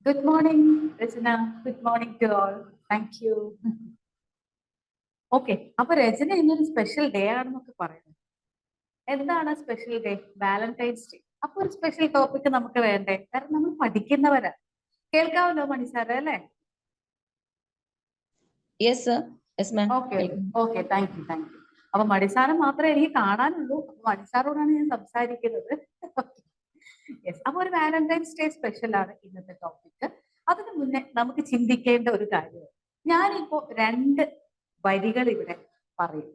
Good morning, Rajana. Good morning to all. Thank you. Okay, അപ്പൊ രചന ഇന്നൊരു special day ആണെന്നൊക്കെ പറയുന്നത്. എന്താണ് സ്പെഷ്യൽ ഡേ? Valentine's day. അപ്പൊ ഒരു സ്പെഷ്യൽ ടോപ്പിക് നമുക്ക് വേണ്ടേ? കാരണം നമ്മൾ പഠിക്കുന്നവരാ. കേൾക്കാമല്ലോ മണി സാറ് അല്ലേ? Yes sir. Yes ma'am. Okay okay, thank U. അപ്പൊ മണിസാറ് മാത്രമേ എനിക്ക് കാണാനുള്ളൂ. അപ്പൊ മണിസാറോടാണ് ഞാൻ സംസാരിക്കുന്നത്. യെസ്, അപ്പൊ ഒരു വാലന്റൈൻസ് ഡേ സ്പെഷ്യൽ ആണ് ഇന്നത്തെ ടോപ്പിക്. അതിനു മുന്നേ നമുക്ക് ചിന്തിക്കേണ്ട ഒരു കാര്യം, ഞാനിപ്പോ രണ്ട് വരികൾ ഇവിടെ പറയും.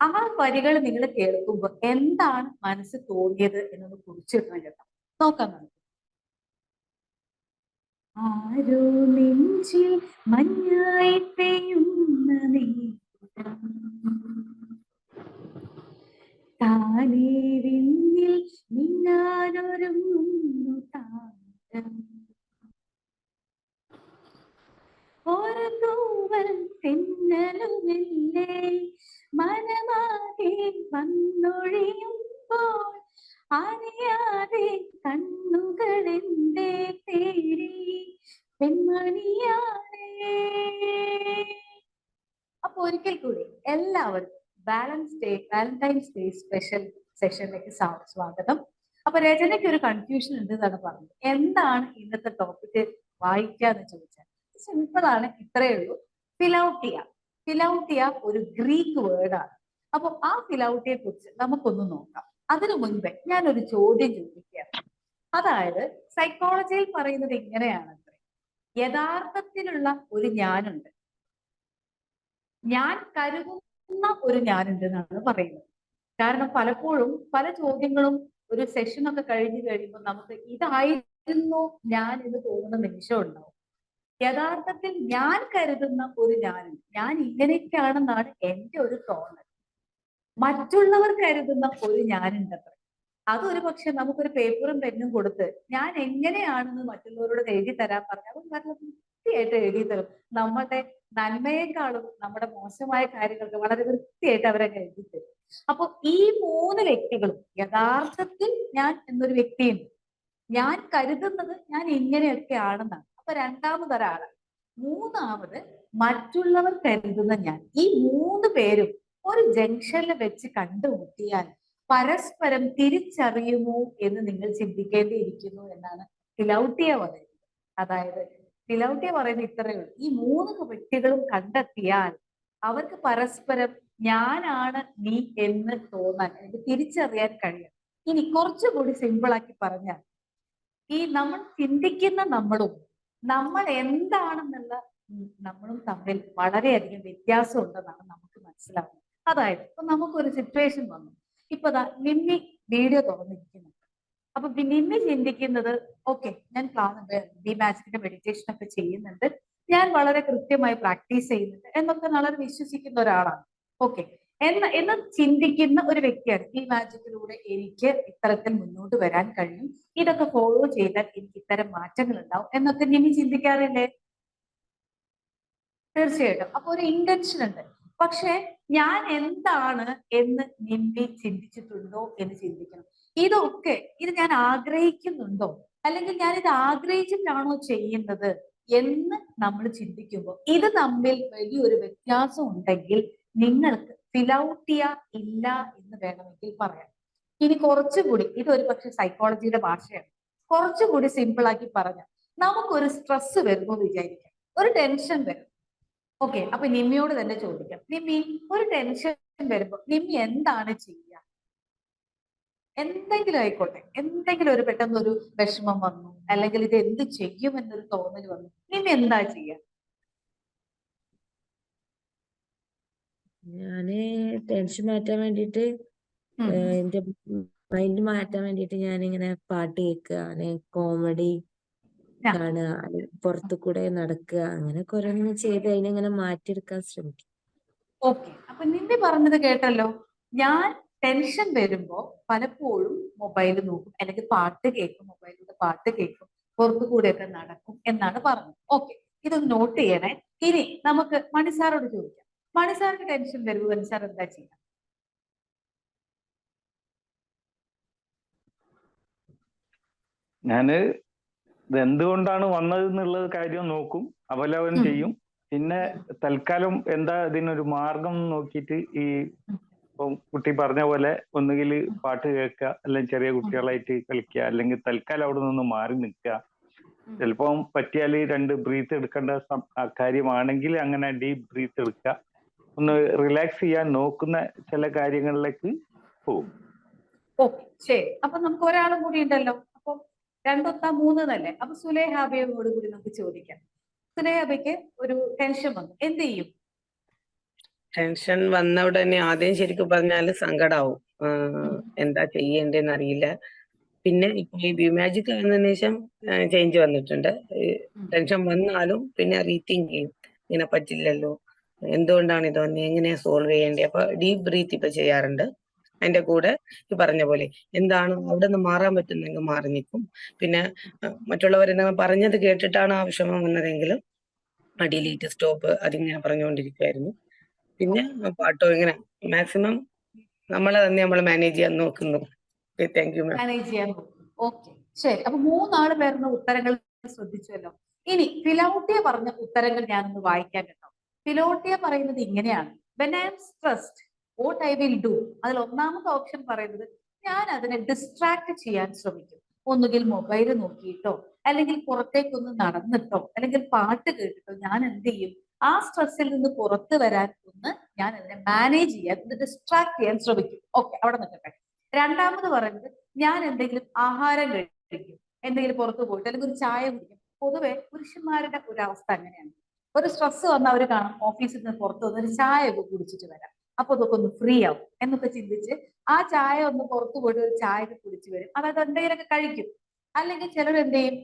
ആ വരികൾ നിങ്ങൾ കേൾക്കുമ്പോൾ എന്താണ് മനസ്സ് തോന്നിയത് എന്നത് കുറിച്ചിടണം കേട്ടോ. നോക്കാം നമുക്ക്. ആരോ നെഞ്ചിൽ മഞ്ഞായി പെയ്യുന്ന നേരം, താനേ വിണ്ണിൽ മിന്നാനൊരുങ്ങുന്നു താരം, ഒരു തൂവൽ തെന്നലുമില്ലേ മനമാകെ വന്നൊഴിയുമ്പോൾ, അറിയാതെ കണ്ണുകളെന്തേ തേടി പെൺമണിയാണേ. അപ്പൊ ഒരിക്കൽ കൂടി എല്ലാവർക്കും വാലന്റൈൻസ് ഡേ സ്പെഷ്യൽ സെഷനിലേക്ക് സ്വാഗതം. അപ്പൊ രചനയ്ക്ക് ഒരു കൺഫ്യൂഷൻ ഉണ്ട് എന്നാണ് പറഞ്ഞത്. എന്താണ് ഇന്നത്തെ ടോപ്പിക് വായിക്കാന്ന് ചോദിച്ചാൽ സിമ്പിൾ ആണ്, ഇത്രയേ ഉള്ളൂ. ഫിലൗട്ടിയ ഒരു ഗ്രീക്ക് വേർഡാണ്. അപ്പൊ ആ ഫിലൗട്ടിയെ കുറിച്ച് നമുക്കൊന്ന് നോക്കാം. അതിനു മുൻപേ ഞാനൊരു ചോദ്യം ചോദിക്കുകയാണ്. അതായത് സൈക്കോളജിയിൽ പറയുന്നത് ഇങ്ങനെയാണത്രേ, യഥാർത്ഥത്തിലുള്ള ഒരു ഞാനുണ്ട്, ഞാൻ കരുതുന്ന ഒരു ഞാനുണ്ട് എന്നാണ് പറയുന്നത്. കാരണം പലപ്പോഴും പല ചോദ്യങ്ങളും ഒരു സെഷനൊക്കെ കഴിഞ്ഞു കഴിയുമ്പോൾ നമുക്ക് ഇതായിരുന്നു ഞാൻ എന്ന് തോന്നുന്ന നിമിഷം ഉണ്ടാവും. യഥാർത്ഥത്തിൽ ഞാൻ കരുതുന്ന ഒരു ഞാനുണ്ട്, ഞാൻ ഇങ്ങനെയൊക്കെയാണെന്നാണ് എന്റെ ഒരു തോന്നൽ. മറ്റുള്ളവർ കരുതുന്ന ഒരു ഞാനുണ്ടത്ര. അതൊരു പക്ഷെ നമുക്കൊരു പേപ്പറും പെന്നും കൊടുത്ത് ഞാൻ എങ്ങനെയാണെന്ന് മറ്റുള്ളവരോട് എഴുതി തരാൻ പറഞ്ഞാൽ അവർ നല്ല വൃത്തിയായിട്ട് എഴുതി തരും. നമ്മുടെ നന്മയെക്കാളും നമ്മുടെ മോശമായ കാര്യങ്ങൾക്ക് വളരെ വൃത്തിയായിട്ട് അവരൊക്കെ എഴുതി തരും. അപ്പൊ ഈ മൂന്ന് വ്യക്തികളും, യഥാർത്ഥത്തിൽ ഞാൻ എന്നൊരു വ്യക്തിയുണ്ട്, ഞാൻ കരുതുന്നത് ഞാൻ ഇങ്ങനെയൊക്കെ ആണെന്നാണ്. അപ്പൊ രണ്ടാമതൊരാള്, മൂന്നാമത് മറ്റുള്ളവർ കരുതുന്ന ഞാൻ. ഈ മൂന്ന് പേരും ഒരു ജംഗ്ഷനിൽ വെച്ച് കണ്ടുമുട്ടിയാൽ പരസ്പരം തിരിച്ചറിയുമോ എന്ന് നിങ്ങൾ ചിന്തിക്കേണ്ടിയിരിക്കുന്നു എന്നാണ് ഫിലൗട്ടിയ പറയുന്നത്. അതായത് ഫിലൗട്ടിയ പറയുന്നത് ഇത്രയേ ഉള്ളൂ, ഈ മൂന്ന് വ്യക്തികളും കണ്ടെത്തിയാൽ അവർക്ക് പരസ്പരം ഞാനാണ് നീ എന്ന് തോന്നാൻ, എനിക്ക് തിരിച്ചറിയാൻ കഴിയും. ഇനി കുറച്ചുകൂടി സിമ്പിളാക്കി പറഞ്ഞാൽ, ഈ നമ്മൾ ചിന്തിക്കുന്ന നമ്മൾ എന്താണെന്നുള്ള നമ്മളും തമ്മിൽ വളരെയധികം വ്യത്യാസം ഉണ്ടെന്നാണ് നമുക്ക് മനസ്സിലാവുന്നത്. അതായത് ഇപ്പൊ നമുക്കൊരു സിറ്റുവേഷൻ വന്നു, ഇപ്പൊ നിമ്മി വീഡിയോ തുറന്നിരിക്കുന്നുണ്ട്. അപ്പൊ നിമ്മി ചിന്തിക്കുന്നത്, ഓക്കെ ഞാൻ ബി മാജിക്കിന്റെ മെഡിറ്റേഷൻ ഒക്കെ ചെയ്യുന്നുണ്ട്, ഞാൻ വളരെ കൃത്യമായി പ്രാക്ടീസ് ചെയ്യുന്നുണ്ട് എന്നൊക്കെ വളരെ വിശ്വസിക്കുന്ന ഒരാളാണ്. ഓക്കെ, എന്ന് ചിന്തിക്കുന്ന ഒരു വ്യക്തിയാണ്. ഈ മാജിക്കിലൂടെ എനിക്ക് ഇത്തരത്തിൽ മുന്നോട്ട് വരാൻ കഴിയും, ഇതൊക്കെ ഫോളോ ചെയ്താൽ എനിക്ക് ഇത്തരം മാറ്റങ്ങൾ ഉണ്ടാവും എന്നൊക്കെ നിമ്മി ചിന്തിക്കാറില്ലേ? തീർച്ചയായിട്ടും. അപ്പൊ ഒരു ഇന്റൻഷൻ ഉണ്ട്. പക്ഷെ ഞാൻ എന്താണ് എന്ന് നിമ്മി ചിന്തിച്ചിട്ടുണ്ടോ എന്ന് ചിന്തിക്കണം. ഇത് ഞാൻ ആഗ്രഹിക്കുന്നുണ്ടോ, അല്ലെങ്കിൽ ഞാൻ ഇത് ആഗ്രഹിച്ചിട്ടാണോ ചെയ്യുന്നത് എന്ന് നമ്മൾ ചിന്തിക്കുമ്പോൾ ഇത് തമ്മിൽ വലിയൊരു വ്യത്യാസം ഉണ്ടെങ്കിൽ നിങ്ങൾക്ക് ഫിലൗട്ടിയ ഇല്ല എന്ന് വേണമെങ്കിൽ പറയാം. ഇനി കുറച്ചുകൂടി, ഇതൊരു പക്ഷെ സൈക്കോളജിയുടെ ഭാഷയാണ്, കുറച്ചുകൂടി സിമ്പിൾ ആക്കി പറഞ്ഞാൽ, നമുക്കൊരു സ്ട്രെസ് വരുമ്പോൾ വിചാരിക്കാം, ഒരു ടെൻഷൻ വരും. ഓക്കെ, അപ്പൊ നിമ്മിയോട് തന്നെ ചോദിക്കാം, നിമ്മി ഒരു ടെൻഷൻ വരുമ്പോ നിമ്മി എന്താണ് ചെയ്യുക? എന്തെങ്കിലും ആയിക്കോട്ടെ, എന്തെങ്കിലും ഒരു പെട്ടെന്ന് ഒരു വിഷമം വന്നു, അല്ലെങ്കിൽ ഇത് എന്ത് ചെയ്യും എന്നൊരു തോന്നൽ വന്നു, നിമ്മി എന്താ ചെയ്യുക? ഞാന് ടെൻഷൻ മാറ്റാൻ വേണ്ടിട്ട്, എന്റെ മൈൻഡ് മാറ്റാൻ വേണ്ടിട്ട് ഞാനിങ്ങനെ പാട്ട് കേൾക്കുക, കോമഡി കാണുക, പുറത്തു കൂടെ നടക്കുക, അങ്ങനെയൊക്കെ ഓരോന്നും ചെയ്ത് അതിനെങ്ങനെ മാറ്റിയെടുക്കാൻ ശ്രമിക്കും. ഓക്കെ, അപ്പൊ നിമ്മി പറഞ്ഞത് കേട്ടല്ലോ. ഞാൻ ടെൻഷൻ വരുമ്പോ പലപ്പോഴും മൊബൈൽ നോക്കും, അല്ലെങ്കിൽ പാട്ട് കേൾക്കും, മൊബൈലിലൂടെ പാട്ട് കേൾക്കും, പുറത്തു കൂടെയൊക്കെ നടക്കും എന്നാണ് പറഞ്ഞത്. ഓക്കെ, ഇതൊന്ന് നോട്ട് ചെയ്യണേ. ഇനി നമുക്ക് മണിസാറോട് ചോദിക്കാം, മണിസാറിന് ടെൻഷൻ വരുമ്പോ മണിസാർ എന്താ ചെയ്യാം? ഞാന് ഇത് എന്തുകൊണ്ടാണ് വന്നത് എന്നുള്ള കാര്യം നോക്കും, അവലോകനം ചെയ്യും. പിന്നെ തൽക്കാലം എന്താ ഇതിനൊരു മാർഗം നോക്കിയിട്ട് ഈ ഇപ്പം കുട്ടി പറഞ്ഞ പോലെ ഒന്നുകിൽ പാട്ട് കേൾക്കുക, അല്ലെങ്കിൽ ചെറിയ കുട്ടികളായിട്ട് കളിക്കുക, അല്ലെങ്കിൽ തൽക്കാലം അവിടെ നിന്ന് മാറി നിൽക്കുക. ചിലപ്പം പറ്റിയാൽ 2 ബ്രീത്ത് എടുക്കേണ്ട കാര്യമാണെങ്കിൽ അങ്ങനെ ഡീപ്പ് ബ്രീത്ത് എടുക്കുക, ഒന്ന് റിലാക്സ് ചെയ്യാൻ നോക്കുന്ന ചില കാര്യങ്ങളിലേക്ക് പോകും. ഓക്കെ, ശരി. അപ്പൊ നമുക്ക് ഒരാളും കൂടി ഉണ്ടല്ലോ. അപ്പൊ 2 × 3 തന്നെ. അപ്പൊ സുലേഹാബയോട് കൂടി നമുക്ക് ചോദിക്കാം. സുലേഹാബയ്ക്ക് ഒരു ടെൻഷൻ വന്നു, എന്ത് ചെയ്യും? ടെൻഷൻ വന്ന ഉടനെ ആദ്യം ശരിക്കും പറഞ്ഞാല് സങ്കടാവും. എന്താ ചെയ്യേണ്ടതെന്ന് അറിയില്ല. പിന്നെ ഇപ്പൊ ഈ ബ്യൂമാജിക് വന്നതിന് ശേഷം ചേഞ്ച് വന്നിട്ടുണ്ട്. ടെൻഷൻ വന്നാലും പിന്നെ റീതിങ്ക് ചെയ്യും, ഇങ്ങനെ പറ്റില്ലല്ലോ, എന്തുകൊണ്ടാണ് ഇത് വന്നത്, എങ്ങനെയാ സോൾവ് ചെയ്യേണ്ടത്. അപ്പൊ ഡീപ് ബ്രീത്ത് ഇപ്പൊ ചെയ്യാറുണ്ട്. അതിന്റെ കൂടെ ഈ പറഞ്ഞ പോലെ എന്താണ് അവിടെ നിന്ന് മാറാൻ പറ്റുന്നെങ്കിൽ മാറി നിൽക്കും. പിന്നെ മറ്റുള്ളവരെന്തെങ്കിലും പറഞ്ഞത് കേട്ടിട്ടാണ് ആ വിഷമം വന്നതെങ്കിലും ഡിലീറ്റ്, സ്റ്റോപ്പ് അതിങ്ങനെ പറഞ്ഞുകൊണ്ടിരിക്കുമായിരുന്നു. പിന്നെ പാട്ടോ ഇങ്ങനെ മാക്സിമം നമ്മളെ തന്നെ നമ്മൾ മാനേജ് ചെയ്യാൻ നോക്കുന്നു. Thank you ma'am. മാനേജ് ചെയ്യാൻ നോക്കും. ഓക്കെ, ശരി. അപ്പൊ 3 പേരുടെ ഉത്തരങ്ങൾ ശ്രദ്ധിച്ചുവല്ലോ. ഇനി ഫിലോട്ടിയ പറഞ്ഞ ഉത്തരങ്ങൾ ഞാനൊന്ന് വായിക്കാൻ കേട്ടോ. ഫിലോട്ടിയ പറയുന്നത് ഇങ്ങനെയാണ്: when I am stressed, what I will do. അതിൽ 1ാമത്തെ ഓപ്ഷൻ പറയുന്നത് ഞാൻ അതിനെ ഡിസ്ട്രാക്ട് ചെയ്യാൻ ശ്രമിക്കും. ഒന്നുകിൽ മൊബൈൽ നോക്കിയിട്ടോ, അല്ലെങ്കിൽ പുറത്തേക്കൊന്ന് നടന്നിട്ടോ, അല്ലെങ്കിൽ പാട്ട് കേട്ടിട്ടോ ഞാൻ എന്ത് ചെയ്യും, ആ സ്ട്രെസ്സിൽ നിന്ന് പുറത്തു വരാൻ ഞാൻ അതിനെ മാനേജ് ചെയ്യാൻ, ഡിസ്ട്രാക്ട് ചെയ്യാൻ ശ്രമിക്കും. ഓക്കെ, അവിടെ നിൽക്കട്ടെ. 2ാമത് പറയുന്നത് ഞാൻ എന്തെങ്കിലും ആഹാരം കഴിക്കും, എന്തെങ്കിലും പുറത്തു പോയിട്ട്, അല്ലെങ്കിൽ ഒരു ചായ കുടിക്കും. പൊതുവെ പുരുഷന്മാരുടെ ഒരു അവസ്ഥ അങ്ങനെയാണ്. ഒരു സ്ട്രെസ് വന്ന് അവർ കാണും, ഓഫീസിൽ നിന്ന് പുറത്തു വന്ന് ഒരു ചായ ഒക്കെ കുടിച്ചിട്ട് വരാം, അപ്പൊ അതൊക്കെ ഒന്ന് ഫ്രീ ആവും എന്നൊക്കെ ചിന്തിച്ച് ആ ചായ ഒന്ന് പുറത്തു പോയിട്ട് ഒരു ചായ ഒക്കെ കുടിച്ചു വരും. അതായത് എന്തെങ്കിലുമൊക്കെ കഴിക്കും. അല്ലെങ്കിൽ ചിലർ എന്ത് ചെയ്യും,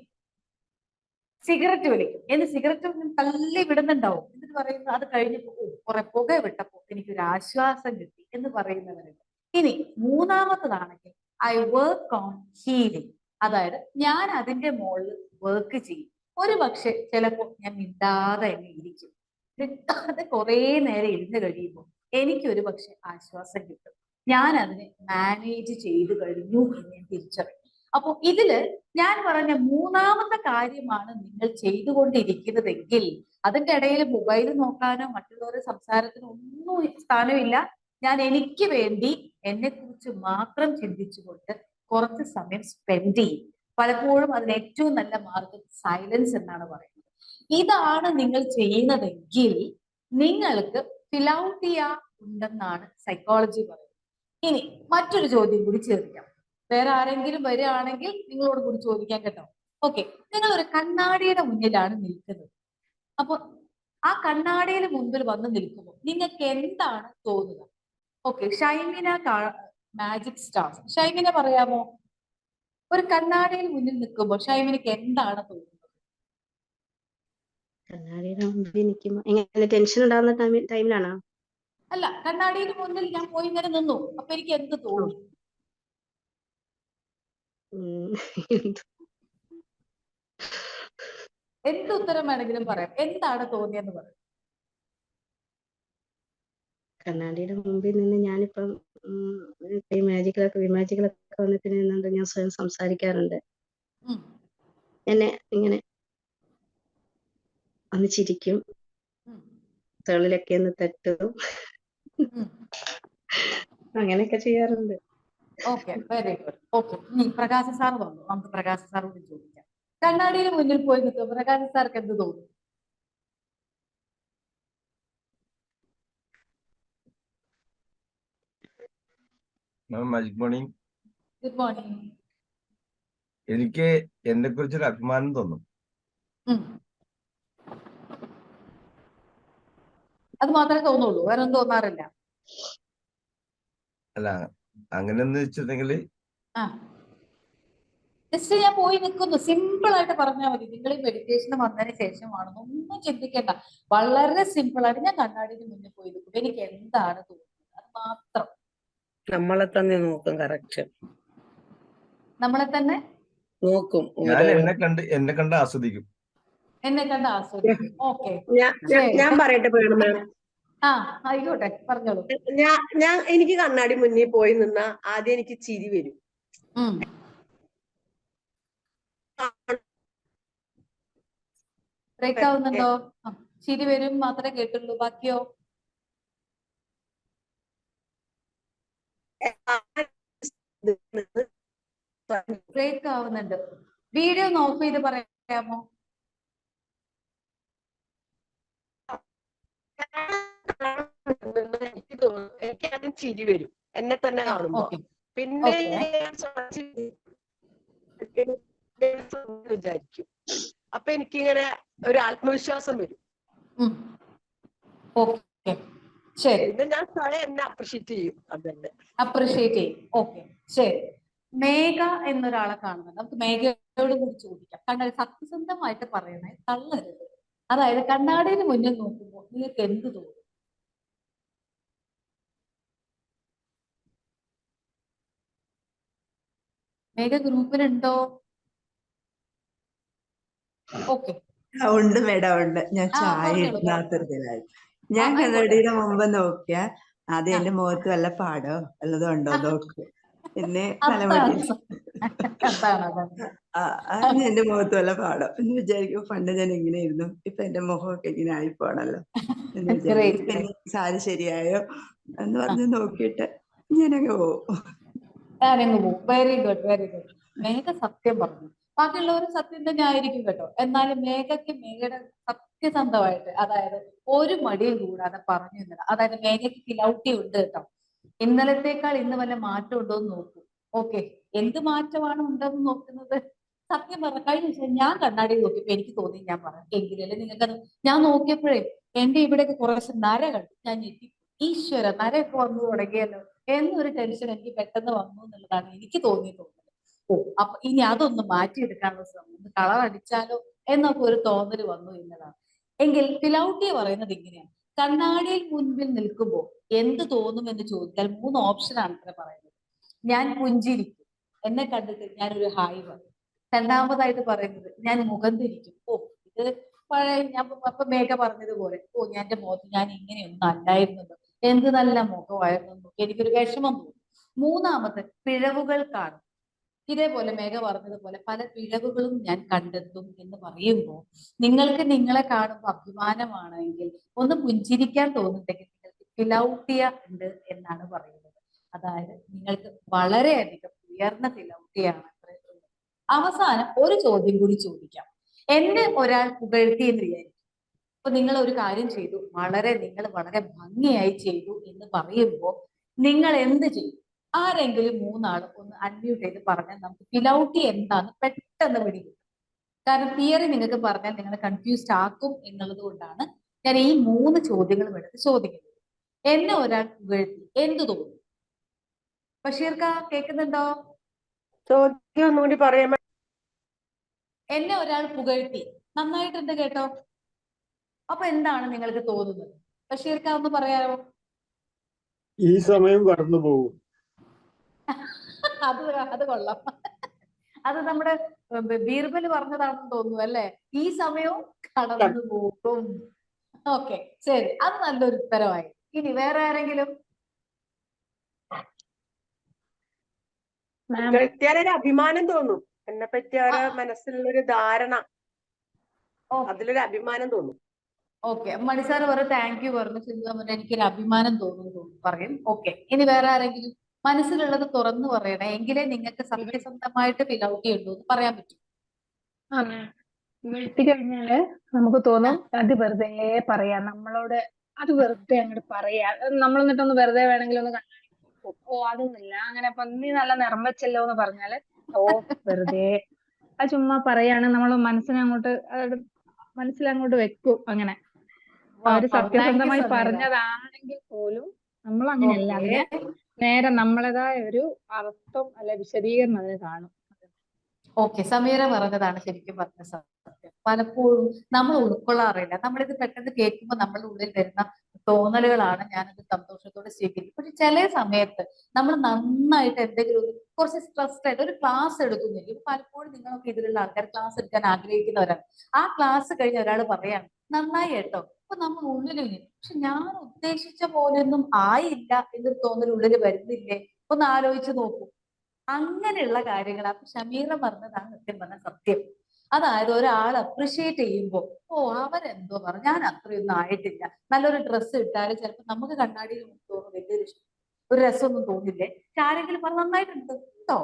സിഗരറ്റ് വലിക്കും. എന്ന് സിഗരറ്റ് തള്ളി വിടുന്നുണ്ടാവും. എന്നിട്ട് പറയുന്നു അത് കഴിഞ്ഞപ്പോ കുറെ പുക വിട്ടപ്പോ എനിക്കൊരു ആശ്വാസം കിട്ടി എന്ന് പറയുന്നവരുണ്ട്. ഇനി 3ാമത്തതാണെങ്കിൽ ഐ വർക്ക് ഓൺ ഹീലിംഗ്. അതായത് ഞാൻ അതിന്റെ മുകളിൽ വർക്ക് ചെയ്യും. ഒരു പക്ഷെ ചിലപ്പോൾ ഞാൻ മിണ്ടാതെ തന്നെ ഇരിക്കും. മിണ്ടാതെ കുറെ നേരം ഇരുന്ന് കഴിയുമ്പോൾ എനിക്കൊരു പക്ഷെ ആശ്വാസം കിട്ടും. ഞാൻ അതിനെ മാനേജ് ചെയ്ത് കഴിഞ്ഞു എന്ന് ഞാൻ തിരിച്ചറിയും. അപ്പൊ ഇതില് ഞാൻ പറഞ്ഞ 3ാമത്തെ കാര്യമാണ് നിങ്ങൾ ചെയ്തുകൊണ്ടിരിക്കുന്നതെങ്കിൽ അതിന്റെ ഇടയിൽ മൊബൈൽ നോക്കാനോ മറ്റുള്ളവരുടെ സംസാരത്തിനോ ഒന്നും സ്ഥാനമില്ല. ഞാൻ എനിക്ക് വേണ്ടി എന്നെ കുറിച്ച് മാത്രം ചിന്തിച്ചുകൊണ്ട് കുറച്ച് സമയം സ്പെൻഡ് ചെയ്യും. പലപ്പോഴും അതിന് ഏറ്റവും നല്ല മാർഗം സൈലൻസ് എന്നാണ് പറയുന്നത്. ഇതാണ് നിങ്ങൾ ചെയ്യുന്നതെങ്കിൽ നിങ്ങൾക്ക് ഫിലൗട്ടിയ ഉണ്ടെന്നാണ് സൈക്കോളജി പറയുന്നത്. ഇനി മറ്റൊരു ചോദ്യം കൂടി ചേർക്കാം. വേറെ ആരെങ്കിലും വരികയാണെങ്കിൽ നിങ്ങളോട് കൂടി ചോദിക്കാൻ കേട്ടോ. ഓക്കെ, നിങ്ങൾ ഒരു കണ്ണാടിയുടെ മുന്നിലാണ് നിൽക്കുന്നത്. അപ്പൊ ആ കണ്ണാടിയുടെ മുമ്പിൽ വന്ന് നിൽക്കുമ്പോൾ നിങ്ങൾക്ക് എന്താണ് തോന്നുക? ഓക്കെ, ഷൈമിന മാജിക് സ്റ്റാർ, ഷൈമിന പറയാമോ? ഒരു കണ്ണാടിയിൽ മുന്നിൽ നിൽക്കുമ്പോൾ ഷൈമിനക്ക് എന്താണ് തോന്നുന്നത്? കണ്ണാടിയുടെ മുമ്പിൽ നിൽക്കുമ്പോ എങ്ങനെ ടെൻഷൻ ഉണ്ടാകുന്ന ടൈമിലാണോ? അല്ല, കണ്ണാടിയുടെ മുന്നിൽ ഞാൻ പോയി ഇങ്ങനെ നിന്നു, അപ്പൊ എനിക്ക് എന്ത് തോന്നി? എന്ത് ഉത്തരം വേണമെങ്കിലും പറയാം. എന്താണ് തോന്നിയെന്ന് പറയാം. കണ്ണാടിയുടെ മുമ്പിൽ നിന്ന് ഞാനിപ്പം വിമാജികളൊക്കെ വന്നിട്ട് നിന്നുകൊണ്ട് ഞാൻ സ്വയം സംസാരിക്കാറുണ്ട്. എന്നെ ഇങ്ങനെ ഒന്ന് ചിരിക്കും, തോളിലൊക്കെ ഒന്ന് തട്ടും, അങ്ങനെയൊക്കെ ചെയ്യാറുണ്ട്. Okay, very good. ഓക്കെ, ഇനി പ്രകാശ് സാർ വന്നു. നമുക്ക് പ്രകാശ് സാറോട് ചോദിക്കാം. കണ്ണാടിയുടെ മുന്നിൽ പോയി നിൽക്കും പ്രകാശ് സാർക്ക് എന്ത് തോന്നും? Good morning. Good morning. എനിക്ക് എന്നെ കുറിച്ചൊരു അഭിമാനം തോന്നും. അത് മാത്രമേ തോന്നുള്ളൂ, വേറെ ഒന്നും തോന്നാറില്ല? അല്ല, അങ്ങനെന്ന് വെച്ചിട്ടുണ്ടെങ്കിൽ ജസ്റ്റ് ഞാൻ പോയി നിൽക്കുന്നു, സിമ്പിൾ ആയിട്ട് പറഞ്ഞാൽ മതി. നിങ്ങൾ ഈ മെഡിറ്റേഷൻ വന്നതിന് ശേഷമാണെന്ന് ഒന്നും ചിന്തിക്കേണ്ട. വളരെ സിമ്പിൾ ആയിട്ട് ഞാൻ കണ്ണാടിന് മുന്നിൽ പോയി നിൽക്കും, എനിക്ക് എന്താണ് തോന്നുന്നത്, അത് മാത്രം. നമ്മളെ തന്നെ നോക്കും. കറക്റ്റ്, നമ്മളെ തന്നെ നോക്കും. ഞാൻ എന്നെ കണ്ട് ആസ്വദിക്കും. എന്നെ കണ്ട് ആസ്വദിക്കും. ഓക്കെ, ഞാൻ പറയട്ടെ മാം? ആയിക്കോട്ടെ, പറഞ്ഞോളൂ. എനിക്ക് കണ്ണാടി മുന്നിൽ പോയി നിന്നാ ആദ്യം എനിക്ക് ചിരി വരും. ബ്രേക്ക് ആവുന്നുണ്ടോ? ചിരി വരും മാത്രമേ കേട്ടുള്ളൂ, ബാക്കിയോ? ബ്രേക്ക് ആവുന്നുണ്ട്. വീഡിയോ ഒന്ന് ഓഫ് ചെയ്ത് പറയാമോ? എനിക്ക് തോന്നുന്നു, എനിക്ക് ആദ്യം ചിരി വരും എന്നെ തന്നെ കാണുമ്പോ. ഓക്കെ പിന്നെ ഓക്കെ വിചാരിക്കും. അപ്പൊ എനിക്കിങ്ങനെ ഒരു ആത്മവിശ്വാസം വരും. ഓക്കെ ശരി, പിന്നെ ഞാൻ സ്വയം എന്നെ അപ്രിഷ്യേറ്റ് ചെയ്യും. അത് തന്നെ അപ്രിഷ്യേറ്റ് ചെയ്യും. ഓക്കെ ശരി. മേഘ എന്നൊരാളെ കാണുന്നുണ്ട്. നമുക്ക് മേഘയോട് കൂടി ചോദിക്കാം. കണ്ണാടി സത്യസന്ധമായിട്ട് പറയണേ, തള്ളരുത്. അതായത് കണ്ണാടിന് മുന്നിൽ നോക്കുമ്പോൾ നിങ്ങൾക്ക് എന്ത് തോന്നും? മേഘ ഗ്രൂപ്പിലുണ്ടോ? ഓക്കെ ഉണ്ട് മേഡം, ഉണ്ട്. ഞാൻ ചായ പറഞ്ഞോളൂ. ഇടുന്നാത്തിലായി. ഞാൻ ആയിക്കോട്ടെ. കണ്ണാടിയുടെ മുമ്പ് നോക്കിയാ ആദ്യം എന്റെ മുഖത്ത് വല്ല പാടോ വല്ലതും ഉണ്ടോ നോക്കും. പിന്നെ തലമുടി ആദ്യം എന്റെ മുഖത്ത് വല്ല പാടോ എന്ന് വിചാരിക്കും. പണ്ട് ഞാൻ ഇങ്ങനെ ഇരുന്നു, ഇപ്പൊ എന്റെ മുഖമൊക്കെ ഇങ്ങനെ ആയിപ്പോണല്ലോ എന്ന് വിചാരിക്കും. പിന്നെ സാരി ശരിയായോ എന്ന് പറഞ്ഞ് നോക്കിയിട്ട് ഞാനങ്ങ് പോവും. ഞാനങ്ങ് പോവും. Very good, very good. Megha സത്യം പറഞ്ഞു. ബാക്കിയുള്ളവർ സത്യം തന്നെ ആയിരിക്കും കേട്ടോ. എന്നാലും മേഘയ്ക്ക് മേഘയുടെ സത്യസന്ധമായിട്ട്, അതായത് ഒരു മടിയും കൂടാതെ പറഞ്ഞു തന്നില്ല. അതായത് മേഘയ്ക്ക് ഫിലൗട്ടി ഉണ്ട് കേട്ടോ. ഇന്നലത്തേക്കാൾ ഇന്ന് വല്ല മാറ്റം ഉണ്ടോ എന്ന് നോക്കൂ. ഓക്കെ, എന്ത് മാറ്റമാണ് ഉണ്ടെന്ന് നോക്കുന്നത്? സത്യം പറഞ്ഞ കഴിഞ്ഞ ദിവസം ഞാൻ കണ്ണാടി നോക്കിയപ്പോ എനിക്ക് തോന്നി, ഞാൻ പറഞ്ഞു എങ്കിലല്ലേ നിങ്ങൾക്കത്. ഞാൻ നോക്കിയപ്പോഴേ എന്റെ ഇവിടെയൊക്കെ കുറച്ച് നര കണ്ടു. ഞാൻ ഞെട്ടി, ഈശ്വര, നരയൊക്കെ വന്നു തുടങ്ങിയല്ലോ എന്നൊരു ടെൻഷൻ എനിക്ക് പെട്ടെന്ന് വന്നു എന്നുള്ളതാണ് എനിക്ക് തോന്നിയിട്ടുള്ളത്. ഓ, അപ്പൊ ഇനി അതൊന്ന് മാറ്റിയെടുക്കാനുള്ള ശ്രമം, ഒന്ന് കളർ അടിച്ചാലോ എന്നൊക്കെ ഒരു തോന്നൽ വന്നു എന്നതാണ്. എങ്കിൽ ഫിലൗട്ടിയ പറയുന്നത് ഇങ്ങനെയാണ്: കണ്ണാടിയിൽ മുൻപിൽ നിൽക്കുമ്പോൾ എന്ത് തോന്നും എന്ന് ചോദിച്ചാൽ 3 ഓപ്ഷനാണ് ഇത്ര പറയുന്നത്. ഞാൻ പുഞ്ചിരിക്കും, എന്നെ കണ്ടിട്ട് ഞാനൊരു ഹായ് പറയും. രണ്ടാമതായിട്ട് പറയുന്നത് ഞാൻ മുഖം തിരിക്കും. ഓ, ഇത് പഴയ ഞാൻ അപ്പൊ മേഘ പറഞ്ഞതുപോലെ, ഓ ഞാൻ എന്റെ മുഖത്ത് ഞാൻ ഇങ്ങനെയൊന്നും അല്ലായിരുന്നല്ലോ, എന്ത് നല്ല മുഖമായിരുന്നു, എനിക്കൊരു വിഷമം തോന്നും. മൂന്നാമത് പിഴവുകൾ കാണും. ഇതേപോലെ മേഘ പറഞ്ഞതുപോലെ പല പിഴവുകളും ഞാൻ കണ്ടെത്തും എന്ന് പറയുമ്പോൾ നിങ്ങൾക്ക് നിങ്ങളെ കാണുമ്പോൾ അഭിമാനമാണെങ്കിൽ, ഒന്ന് പുഞ്ചിരിക്കാൻ തോന്നുന്നുണ്ടെങ്കിൽ നിങ്ങൾക്ക് ഫിലൗട്ടിയ ഉണ്ട് എന്നാണ് പറയുന്നത്. അതായത് നിങ്ങൾക്ക് വളരെയധികം ഉയർന്ന ഫിലൗട്ടിയാണ്. അവസാനം ഒരു ചോദ്യം കൂടി ചോദിക്കാം. എന്നെ ഒരാൾ പുകഴ്ത്തി എന്ന് വിചാരിക്കും. അപ്പൊ നിങ്ങൾ ഒരു കാര്യം ചെയ്തു, നിങ്ങൾ വളരെ ഭംഗിയായി ചെയ്തു എന്ന് പറയുമ്പോൾ നിങ്ങൾ എന്ത് ചെയ്യും? ആരെങ്കിലും 3 ആൾ ഒന്ന് അൺമ്യൂട്ട് ചെയ്ത് പറഞ്ഞാൽ നമുക്ക് ഫിലൗട്ടി എന്താന്ന് പെട്ടെന്ന് പിടിക്കും. കാരണം തിയറി നിങ്ങൾക്ക് പറഞ്ഞാൽ നിങ്ങളെ കൺഫ്യൂസ്ഡ് ആക്കും എന്നുള്ളത് കൊണ്ടാണ് ഞാൻ ഈ 3 ചോദ്യങ്ങളും എടുത്ത് ചോദിക്കുന്നത്. എന്നെ ഒരാൾ പുകഴ്ത്തി എന്ത് തോന്നും? ബഷീർക്ക കേൾക്കുന്നുണ്ടോ? ചോദ്യം ഒന്നുകൂടി പറയാമോ? എന്നെ ഒരാൾ പുകഴ്ത്തി, നന്നായിട്ടുണ്ട് കേട്ടോ, അപ്പൊ എന്താണ് നിങ്ങൾക്ക് തോന്നുന്നത്? ബഷീർക്ക ഒന്ന് പറയാമോ? ഈ സമയം കടന്നു പോകും. അത് കൊള്ളാം. അത് നമ്മുടെ ബീർബൽ പറഞ്ഞതാണെന്ന് തോന്നുന്നു അല്ലെ? ഈ സമയവും കടന്നു പോകും. ഓക്കെ ശരി, അത് നല്ലൊരു ഉത്തരമായി. ഇനി വേറെ ആരെങ്കിലും? ഒരു അഭിമാനം തോന്നും. എന്നെ പറ്റി അവരെ മനസ്സിലുള്ളൊരു ധാരണ, അതിലൊരു അഭിമാനം തോന്നും. ഓക്കെ, മണിസാർ ഒരു താങ്ക് യു പറഞ്ഞു. സിന്ധു എനിക്കൊരു അഭിമാനം തോന്നുന്നു പറയും. ഓക്കെ, ഇനി വേറെ ആരെങ്കിലും? മനസ്സിലുള്ളത് തുറന്നു പറയണേ, എങ്കിലേ നിങ്ങൾക്ക് സത്യസന്ധമായിട്ട് ഫിലൗട്ടി ഉണ്ടോ എന്ന് പറയാൻ പറ്റും. വെട്ടി കഴിഞ്ഞാല് നമുക്ക് തോന്നും അത് വെറുതെ പറയാ, നമ്മളോട് അത് വെറുതെ അങ്ങോട്ട് പറയാ. നമ്മൾ എന്നിട്ടൊന്ന് വെറുതെ വേണമെങ്കിൽ ഒന്ന് കണ്ണാടി നോക്കും. ഓ അതൊന്നുമില്ല, അങ്ങനെ ഇപ്പൊ നീ നല്ല നിറം വെച്ചല്ലോ എന്ന് പറഞ്ഞാല് ഓ വെറുതെ അത് ചുമ്മാ പറയാണ്. നമ്മൾ മനസ്സിലങ്ങോട്ട് വെക്കും. അങ്ങനെ അവര് സത്യസന്ധമായി പറഞ്ഞതാണെങ്കിൽ പോലും നമ്മൾ അങ്ങനെയല്ല, അതിന് നേരെ നമ്മളേതായ ഒരു അർത്ഥം അല്ലെ വിശദീകരണം അതിന് കാണും. ഓക്കെ, സമീറ പറഞ്ഞതാണ് ശരിക്കും പറഞ്ഞ സത്യം. പലപ്പോഴും നമ്മൾ ഉൾക്കൊള്ളാറില്ല. നമ്മളിത് പെട്ടെന്ന് കേൾക്കുമ്പോൾ നമ്മളുടെ ഉള്ളിൽ വരുന്ന തോന്നലുകളാണ് ഞാനത് സന്തോഷത്തോടെ സ്വീകരിക്കും. പക്ഷെ ചില സമയത്ത് നമ്മൾ നന്നായിട്ട് എന്തെങ്കിലും കുറച്ച് സ്ട്രെസ്ഡ് ആയിട്ട് ഒരു ക്ലാസ് എടുക്കുന്നില്ല. പലപ്പോഴും നിങ്ങളൊക്കെ ഇതിലുള്ള ആൾക്കാർ ക്ലാസ് എടുക്കാൻ ആഗ്രഹിക്കുന്നവരാണ്. ആ ക്ലാസ് കഴിഞ്ഞ് ഒരാൾ പറയാണ് നന്നായി കേട്ടോ, അപ്പൊ നമ്മൾ ഉള്ളിലില്ല, പക്ഷെ ഞാൻ ഉദ്ദേശിച്ച പോലെയൊന്നും ആയില്ല എന്നൊരു തോന്നൽ ഉള്ളിൽ വരുന്നില്ലേ? ഒന്ന് ആലോചിച്ച് നോക്കൂ. അങ്ങനെയുള്ള കാര്യങ്ങൾ അപ്പൊ ഷമീറ പറഞ്ഞതാണ് സത്യം പറഞ്ഞ സത്യം. അതായത് ഒരാൾ അപ്രിഷിയേറ്റ് ചെയ്യുമ്പോൾ ഓ അവരെന്തോ പറഞ്ഞു, ഞാൻ അത്രയൊന്നും ആയിട്ടില്ല, നല്ലൊരു ഡ്രസ്സ് ഇട്ടാലും ചിലപ്പോൾ നമുക്ക് കണ്ണാടിയിൽ തോന്നും വലിയൊരു ഒരു രസമൊന്നും തോന്നില്ലേ. ആരെങ്കിലും പറഞ്ഞു നന്നായിട്ടുണ്ട് കേട്ടോ,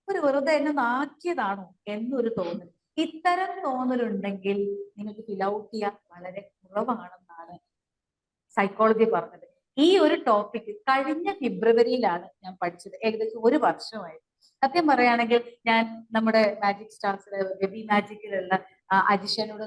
ഒരു വെറുതെ എന്നെ നാക്കിയതാണോ എന്നൊരു തോന്നൽ. ഇത്തരം തോന്നലുണ്ടെങ്കിൽ നിങ്ങൾക്ക് ഫിലൗട്ടിയ വളരെ കുറവാണെന്നാണ് സൈക്കോളജി പറഞ്ഞത്. ഈ ഒരു ടോപ്പിക് കഴിഞ്ഞ ഫെബ്രുവരിയിലാണ് ഞാൻ പഠിച്ചത്, ഏകദേശം 1 വർഷമായി. സത്യം പറയുകയാണെങ്കിൽ ഞാൻ നമ്മുടെ മാജിക് സ്റ്റാർസിലെ ബേബി മാജിക്കിലുള്ള അജിഷനോട്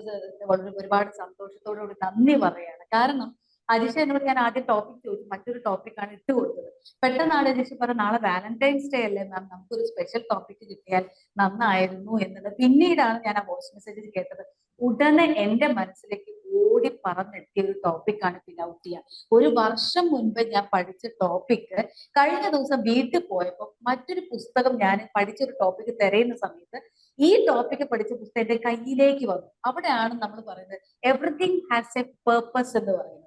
വളരെ ഒരുപാട് സന്തോഷത്തോടുകൂടി നന്ദി പറയാണ്. കാരണം അജിഷനോട് ഞാൻ ആദ്യം ടോപ്പിക് ചോദിച്ചു, മറ്റൊരു ടോപ്പിക്കാണ് ഇട്ട് കൊടുത്തത്. പെട്ടെന്നാണ് അജിഷ പറഞ്ഞ നാളെ വാലന്റൈൻസ് ഡേ അല്ലേ മാം, നമുക്കൊരു സ്പെഷ്യൽ ടോപ്പിക് കിട്ടിയാൽ നന്നായിരുന്നു എന്നുള്ളത്. പിന്നീടാണ് ഞാൻ ആ വോയിസ് മെസ്സേജിൽ കേട്ടത്. ഉടനെ എന്റെ മനസ്സിലേക്ക് ഓടി പറന്നെത്തിയ ഒരു ടോപ്പിക്കാണ് ഫിലൗട്ടിയ. 1 വർഷം മുൻപ് ഞാൻ പഠിച്ച ടോപ്പിക്ക് കഴിഞ്ഞ ദിവസം വീട്ടിൽ പോയപ്പോൾ മറ്റൊരു പുസ്തകം ഞാൻ പഠിച്ചൊരു ടോപ്പിക്ക് തിരയുന്ന സമയത്ത് ഈ ടോപ്പിക്ക് പഠിച്ച പുസ്തകം എന്റെ കയ്യിലേക്ക് വന്നു. അവിടെയാണ് നമ്മൾ പറയുന്നത് എവറിത്തിങ് ഹാസ് എ പേർപ്പസ് എന്ന് പറയുന്നത്.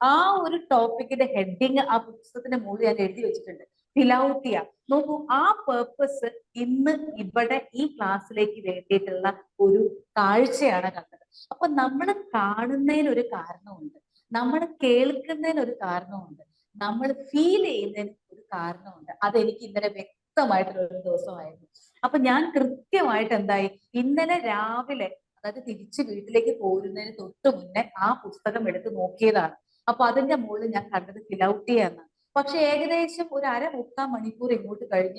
ആ ഒരു ടോപ്പിക്കിന്റെ ഹെഡിങ് ആ പുസ്തകത്തിന്റെ മുകളിൽ ഞാൻ എഴുതി വെച്ചിട്ടുണ്ട്, ഫിലൗട്ടിയ. നോക്കൂ, ആ പേർപ്പസ് ഇന്ന് ഇവിടെ ഈ ക്ലാസ്സിലേക്ക് വേണ്ടിയിട്ടുള്ള ഒരു കാഴ്ചയാണ് കണ്ടത്. അപ്പൊ നമ്മൾ കാണുന്നതിന് ഒരു കാരണമുണ്ട്, നമ്മൾ കേൾക്കുന്നതിന് ഒരു കാരണമുണ്ട്, നമ്മൾ ഫീൽ ചെയ്യുന്നതിന് ഒരു കാരണമുണ്ട്. അതെനിക്ക് ഇന്നലെ വ്യക്തമായിട്ടുള്ള ഒരു ദിവസമായിരുന്നു. അപ്പൊ ഞാൻ കൃത്യമായിട്ട് എന്തായി, ഇന്നലെ രാവിലെ അതായത് തിരിച്ച് വീട്ടിലേക്ക് പോരുന്നതിന് തൊട്ട് മുന്നേ ആ പുസ്തകം എടുത്ത് നോക്കിയതാണ്. അപ്പൊ അതിന്റെ മുകളിൽ ഞാൻ കണ്ടത് ഫിലൗട്ടിയ എന്നാണ്. പക്ഷെ ഏകദേശം ഒരു 1/2-3/4 മണിക്കൂർ ഇങ്ങോട്ട് കഴിഞ്ഞ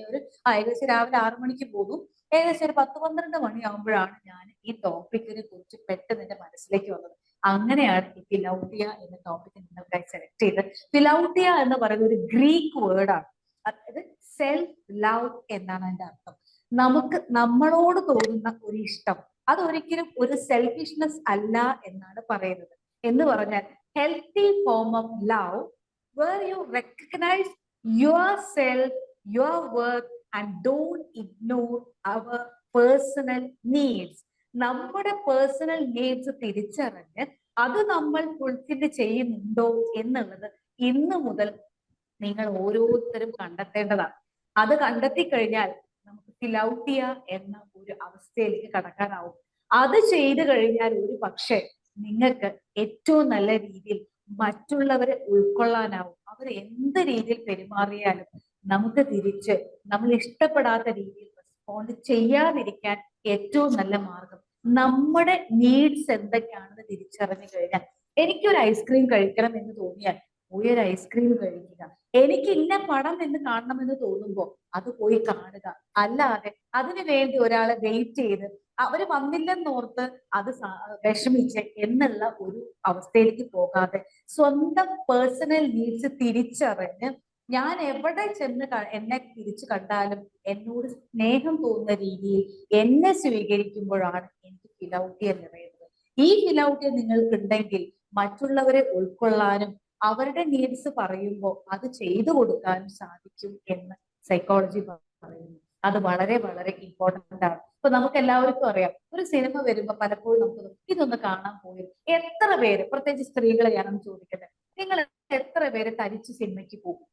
ഏകദേശം രാവിലെ 6 മണിക്ക് പോകും, ഏകദേശം ഒരു 10-12 മണിയാകുമ്പോഴാണ് ഞാൻ ഈ ടോപ്പിക്കിനെ കുറിച്ച് പെട്ടെന്ന് എന്റെ മനസ്സിലേക്ക് വന്നത്. അങ്ങനെയാണ് ഈ ഫിലൗട്ടിയ എന്ന ടോപ്പിക് നിങ്ങൾക്കായി സെലക്ട് ചെയ്തത്. ഫിലൗട്ടിയ എന്ന് പറയുന്ന ഒരു ഗ്രീക്ക് വേർഡാണ്. അതായത് സെൽഫ് ലവ് എന്നാണ് അതിന്റെ അർത്ഥം. നമുക്ക് നമ്മളോട് തോന്നുന്ന ഒരു ഇഷ്ടം, അതൊരിക്കലും ഒരു സെൽഫിഷ്നെസ് അല്ല എന്നാണ് പറയുന്നത്. എന്ന് പറഞ്ഞാൽ healthy form of love where you recognize yourself, your worth and don't ignore our personal needs. നമ്മുടെ പേഴ്സണൽ നീഡ്സ് തിരിച്ചറിഞ്ഞ് അത് നമ്മൾ ഫുൾഫിൽ ചെയ്യുന്നുണ്ടോ എന്നുള്ളത് ഇന്ന് മുതൽ നിങ്ങൾ ഓരോരുത്തരും കണ്ടെത്തേണ്ടതാണ്. അത് കണ്ടെത്തി കഴിഞ്ഞാൽ നമുക്ക് ഫിലൗട്ടിയ എന്ന ഒരു അവസ്ഥയിലേക്ക് കടക്കാനാവും. അത് ചെയ്തു കഴിഞ്ഞാൽ ഒരു പക്ഷേ നിങ്ങൾക്ക് ഏറ്റവും നല്ല രീതിയിൽ മറ്റുള്ളവരെ ഉൾക്കൊള്ളാനാവും. അവർ എന്ത് രീതിയിൽ പെരുമാറിയാലും നമുക്ക് തിരിച്ച് നമ്മൾ ഇഷ്ടപ്പെടാത്ത രീതിയിൽ റെസ്പോണ്ട് ചെയ്യാതിരിക്കാൻ ഏറ്റവും നല്ല മാർഗം നമ്മുടെ നീഡ്സ് എന്തൊക്കെയാണെന്ന് തിരിച്ചറിഞ്ഞു കഴിഞ്ഞാൽ, എനിക്കൊരു ഐസ്ക്രീം കഴിക്കണം എന്ന് തോന്നിയാൽ പോയി ഒരു ഐസ്ക്രീം കഴിക്കുക. എനിക്ക് ഇന്ന പടം എന്ന് കാണണമെന്ന് തോന്നുമ്പോൾ അത് പോയി കാണുക. അല്ലാതെ അതിനു വേണ്ടി ഒരാളെ വെയിറ്റ് ചെയ്ത് അവര് വന്നില്ലെന്നോർത്ത് അത് വിഷമിച്ച് എന്നുള്ള ഒരു അവസ്ഥയിലേക്ക് പോകാതെ സ്വന്തം പേഴ്സണൽ നീഡ്സ് തിരിച്ചറിഞ്ഞ് ഞാൻ എവിടെ ചെന്ന് എന്നെ തിരിച്ചു കണ്ടാലും എന്നോട് സ്നേഹം തോന്നുന്ന രീതിയിൽ എന്നെ സ്വീകരിക്കുമ്പോഴാണ് എനിക്ക് ഫിലൗട്ടിയ നിറയുന്നത്. ഈ ഫിലൗട്ടിയ നിങ്ങൾക്കുണ്ടെങ്കിൽ മറ്റുള്ളവരെ ഉൾക്കൊള്ളാനും അവരുടെ നീഡ്സ് പറയുമ്പോൾ അത് ചെയ്തു കൊടുക്കാനും സാധിക്കും എന്ന് സൈക്കോളജി പറയുന്നു. അത് വളരെ വളരെ ഇമ്പോർട്ടന്റ് ആണ്. ഇപ്പൊ നമുക്ക് എല്ലാവർക്കും അറിയാം, ഒരു സിനിമ വരുമ്പോ പലപ്പോഴും നമുക്ക് ഇതൊന്ന് കാണാൻ പോയി എത്ര പേര്, പ്രത്യേകിച്ച് സ്ത്രീകളെ ഞാനൊന്ന് ചോദിക്കട്ടെ, നിങ്ങൾ എത്ര പേര് തനിച്ച് സിനിമയ്ക്ക് പോകും?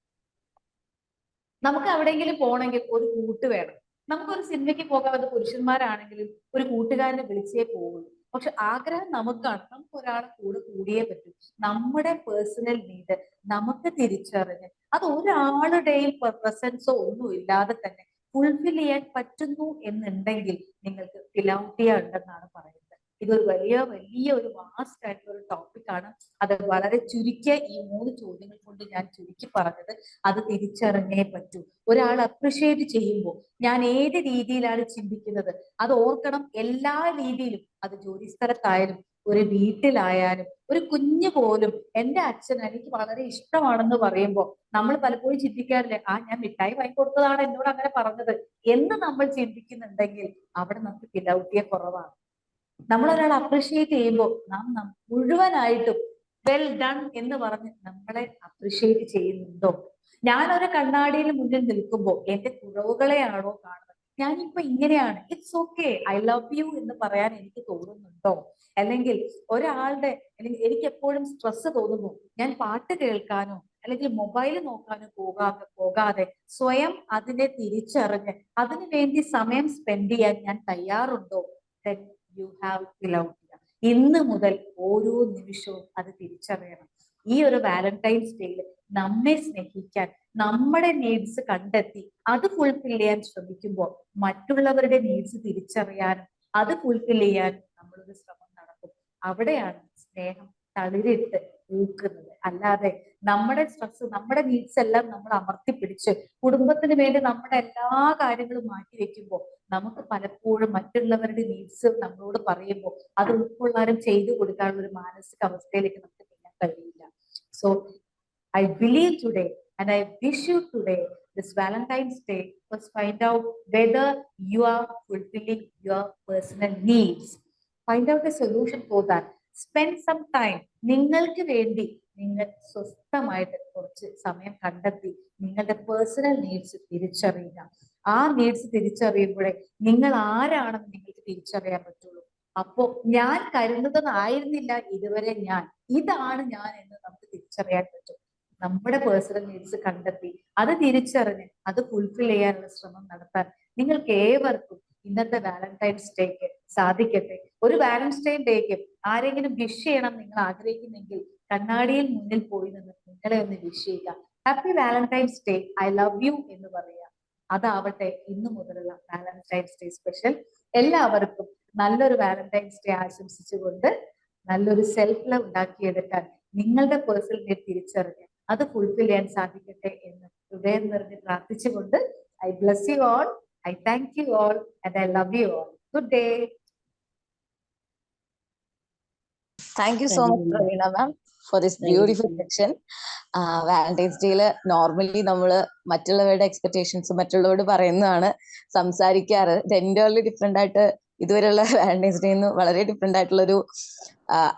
നമുക്ക് എവിടെയെങ്കിലും പോകണമെങ്കിൽ ഒരു കൂട്ട് വേണം. നമുക്കൊരു സിനിമയ്ക്ക് പോകാൻ അത് പുരുഷന്മാരാണെങ്കിലും ഒരു കൂട്ടുകാരനെ വിളിച്ചേ പോകുള്ളൂ. പക്ഷെ ആഗ്രഹം നമുക്കാണ്, നമുക്ക് ഒരാളെ കൂടെ കൂടിയേ പറ്റൂ. നമ്മുടെ പേഴ്സണൽ നീഡ് നമുക്ക് തിരിച്ചറിഞ്ഞ് അത് ഒരാളുടെയും പ്രസൻസോ ഒന്നും ഇല്ലാതെ തന്നെ ഫുൾഫിൽ ചെയ്യാൻ പറ്റുന്നു എന്നുണ്ടെങ്കിൽ നിങ്ങൾക്ക് ഫിലൗട്ടിയ ഉണ്ടെന്നാണ് പറയുന്നത്. ഇതൊരു വലിയ ഒരു വാസ്റ്റ് ആയിട്ടുള്ള ഒരു ടോപ്പിക്കാണ്. അത് വളരെ ചുരുക്കിയ ഈ 3 ചോദ്യങ്ങൾ കൊണ്ട് ഞാൻ ചുരുക്കി പറഞ്ഞത്. അത് തിരിച്ചറിഞ്ഞേ പറ്റൂ. ഒരാൾ അപ്രിഷിയേറ്റ് ചെയ്യുമ്പോൾ ഞാൻ ഏത് രീതിയിലാണ് ചിന്തിക്കുന്നത് അത് ഓർക്കണം. എല്ലാ രീതിയിലും, അത് ജോലി സ്ഥലത്തായാലും ഒരു വീട്ടിലായാലും ഒരു കുഞ്ഞു പോലും എന്റെ അച്ഛൻ എനിക്ക് വളരെ ഇഷ്ടമാണെന്ന് പറയുമ്പോൾ നമ്മൾ പലപ്പോഴും ചിന്തിക്കാറില്ലേ, ഞാൻ മിഠായി വാങ്ങി കൊടുത്തതാണ് എന്നോട് അങ്ങനെ പറഞ്ഞത് എന്ന് നമ്മൾ ചിന്തിക്കുന്നുണ്ടെങ്കിൽ അവിടെ നമുക്ക് ഫിലൗട്ടിയ കുറവാണ്. നമ്മൾ ഒരാളെ അപ്രിഷിയേറ്റ് ചെയ്യുമ്പോൾ നാം മുഴുവനായിട്ടും വെൽ ഡൺ എന്ന് പറഞ്ഞ് നമ്മളെ അപ്രിഷിയേറ്റ് ചെയ്യുന്നുണ്ടോ? ഞാനൊരു കണ്ണാടിയിൽ മുന്നിൽ നിൽക്കുമ്പോൾ എന്റെ കുറവുകളെയാണോ കാണുന്നത്? ഞാനിപ്പോ ഇങ്ങനെയാണ്, it's okay, I love you എന്ന് പറയാൻ എനിക്ക് തോന്നുന്നുണ്ടോ? അല്ലെങ്കിൽ ഒരാളുടെ, അല്ലെങ്കിൽ എനിക്ക് എപ്പോഴും സ്ട്രെസ് തോന്നുമ്പോൾ ഞാൻ പാട്ട് കേൾക്കാനോ അല്ലെങ്കിൽ മൊബൈൽ നോക്കാനോ പോകാതെ സ്വയം അതിനെ തിരിച്ചറിഞ്ഞ് അതിനു വേണ്ടി സമയം സ്പെൻഡ് ചെയ്യാൻ ഞാൻ തയ്യാറുണ്ടോ? You have to love. ഇന്ന് മുതൽ ഓരോ നിമിഷവും അത് തിരിച്ചറിയണം. ഈ ഒരു വാലന്റൈൻസ് ഡേയിൽ നമ്മെ സ്നേഹിക്കാൻ, നമ്മുടെ നീഡ്സ് കണ്ടെത്തി അത് ഫുൾഫിൽ ചെയ്യാൻ ശ്രമിക്കുമ്പോൾ മറ്റുള്ളവരുടെ നീഡ്സ് തിരിച്ചറിയാനും അത് ഫുൾഫിൽ ചെയ്യാനും നമ്മളൊരു ശ്രമം നടത്തും. അവിടെയാണ് സ്നേഹം തളിരിട്ട് പൂക്കുന്നത്. അല്ലാതെ നമ്മുടെ സ്ട്രെസ്, നമ്മുടെ നീഡ്സ് എല്ലാം നമ്മൾ അമർത്തിപ്പിടിച്ച് കുടുംബത്തിന് വേണ്ടി നമ്മുടെ എല്ലാ കാര്യങ്ങളും മാറ്റി വെക്കുമ്പോൾ നമുക്ക് പലപ്പോഴും മറ്റുള്ളവരുടെ നീഡ്സ് നമ്മളോട് പറയുമ്പോൾ അത് ഉൾക്കൊള്ളാനും ചെയ്തു കൊടുക്കാനുള്ള ഒരു മാനസിക അവസ്ഥയിലേക്ക് നമുക്ക് നീങ്ങാൻ കഴിയില്ല. So I believe today and I wish you today, this Valentine's Day, first find out whether you are fulfilling your personal needs. Find out a solution for that. Spend some time. നിങ്ങൾക്ക് വേണ്ടി നിങ്ങൾ സ്വസ്ഥമായിട്ട് കുറച്ച് സമയം കണ്ടെത്തി നിങ്ങളുടെ personal needs തിരിച്ചറിയുക. ആ നീഡ്സ് തിരിച്ചറിയുമ്പോഴേ നിങ്ങൾ ആരാണെന്ന് നിങ്ങൾക്ക് തിരിച്ചറിയാൻ പറ്റുള്ളൂ. അപ്പോ ഞാൻ കരുതുന്നതായിരുന്നില്ല ഇതുവരെ ഞാൻ, ഇതാണ് ഞാൻ എന്ന് നമുക്ക് തിരിച്ചറിയാൻ പറ്റും. നമ്മുടെ പേഴ്സണൽ നീഡ്സ് കണ്ടെത്തി അത് തിരിച്ചറിഞ്ഞ് അത് ഫുൾഫിൽ ചെയ്യാനുള്ള ശ്രമം നടത്താൻ നിങ്ങൾക്ക് ഏവർക്കും ഇന്നത്തെ വാലന്റൈൻസ് ഡേക്ക് സാധിക്കട്ടെ. ഒരു വാലന്റൈൻ ഡേക്ക് ആരെങ്കിലും വിഷ് ചെയ്യണം നിങ്ങൾ ആഗ്രഹിക്കുന്നെങ്കിൽ കണ്ണാടിയിൽ മുന്നിൽ പോയി നിന്ന് നിങ്ങളെ ഒന്ന് വിഷ് ചെയ്യുക. Happy Valentine's day, I love you എന്ന് പറയുക. അതാവട്ടെ ഇന്നു മുതലുള്ള വാലന്റൈൻസ് ഡേ സ്പെഷ്യൽ. എല്ലാവർക്കും നല്ലൊരു വാലന്റൈൻസ് ഡേ ആശംസിച്ചുകൊണ്ട് നല്ലൊരു സെൽഫ് ലവ് ഉണ്ടാക്കിയെടുക്കാൻ നിങ്ങളുടെ പേഴ്സണൽ നീഡ് തിരിച്ചറിഞ്ഞ് അത് ഫുൾഫിൽ ചെയ്യാൻ സാധിക്കട്ടെ എന്ന് ഹൃദയം നിറഞ്ഞ് പ്രാർത്ഥിച്ചുകൊണ്ട് I bless you all, I thank you all and I love you all. Good day. Thank you so much, Pravina ma'am, for this beautiful section. Valentine's ഡേയില് നോർമലി നമ്മള് മറ്റുള്ളവരുടെ എക്സ്പെക്ടേഷൻസ് മറ്റുള്ളവരോട് പറയുന്നതാണ് സംസാരിക്കാറ്. എൻ്റർലി ഡിഫറെന്റ് ആയിട്ട് ഇതുവരെയുള്ള വാലന്റൈൻസ് ഡേ വളരെ different ആയിട്ടുള്ളൊരു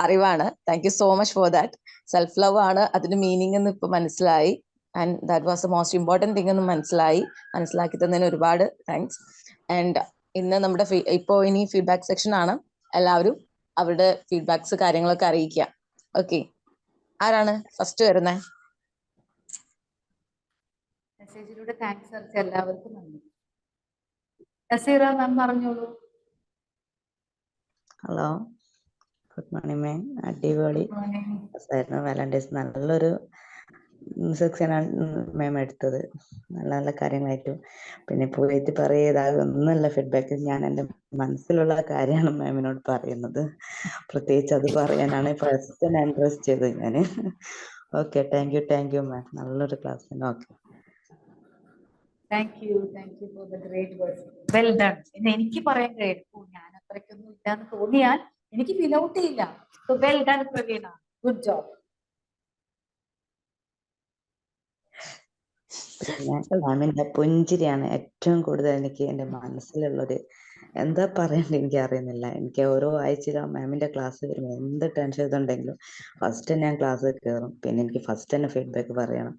അറിവാണ്. Thank you so much for that. Self love ആണ് അതിന്റെ മീനിങ് എന്ന് ഇപ്പൊ മനസ്സിലായി. And that was the most important thing എന്ന് മനസ്സിലാക്കി തന്നതിന് ഒരുപാട് താങ്ക്സ്. ആൻഡ് ഇന്ന് നമ്മുടെ ഇപ്പോ ഇനി ഫീഡ്ബാക്ക് സെക്ഷൻ ആണ്. എല്ലാവരും അവരുടെ ഫീഡ്ബാക്സ് കാര്യങ്ങളൊക്കെ അറിയിക്കുക. ഓക്കെ, ആരാണ് ഫസ്റ്റ് വരുന്നത്? മെസ്സേജിലൂടെ താങ്ക്സ് അറിയിച്ച എല്ലാവർക്കും നന്ദി. നസീറ മാം പറഞ്ഞോളൂ. ഹലോ, ഗുഡ് മോർണിംഗ് മാം. അടിപൊളി വാലന്റൈൻസ്, നല്ലൊരു സെക്ഷനാണ് മാം എടുത്തത്. നല്ല നല്ല കാര്യങ്ങളായിട്ടും പിന്നെ പോയിട്ട് പറയതാകും ഒന്നുമല്ല ഫീഡ്ബാക്ക്. ഞാൻ എൻ്റെ മനസ്സിലുള്ള കാര്യമാണ് മാമിനോട് പറയുന്നത്. പ്രത്യേകിച്ച് അത് പറയാനാണ് ഫസ്റ്റ് ഇൻട്രസ്റ്റ് ചെയ്തത് ഞാൻ. Okay, thank you ma'am. നല്ലൊരു class. Okay, thank you for the great words. Well done എന്ന് എനിക്ക് പറയാൻ കഴിയും. ഞാൻ അത്രയ്ക്കൊന്നും ഇല്ലാന്ന് തോന്നിയാൽ എനിക്ക് ഫീൽ ഔട്ട് ചെയ്യില്ല. So well done Praveena, good job. പിന്നെ മാമിന്റെ പുഞ്ചിരിയാണ് ഏറ്റവും കൂടുതൽ എനിക്ക് എൻ്റെ മനസ്സിലുള്ളത്. എന്താ പറയണ്ടത് എനിക്ക് അറിയുന്നില്ല. എനിക്ക് ഓരോ ആഴ്ചയിലും മാമിന്റെ ക്ലാസ് വരുമ്പോൾ എന്ത് ടെൻഷൻ ഇതുണ്ടെങ്കിലും ഫസ്റ്റ് ഞാൻ ക്ലാസ് കയറും. പിന്നെ എനിക്ക് ഫസ്റ്റ് തന്നെ ഫീഡ്ബാക്ക് പറയണം.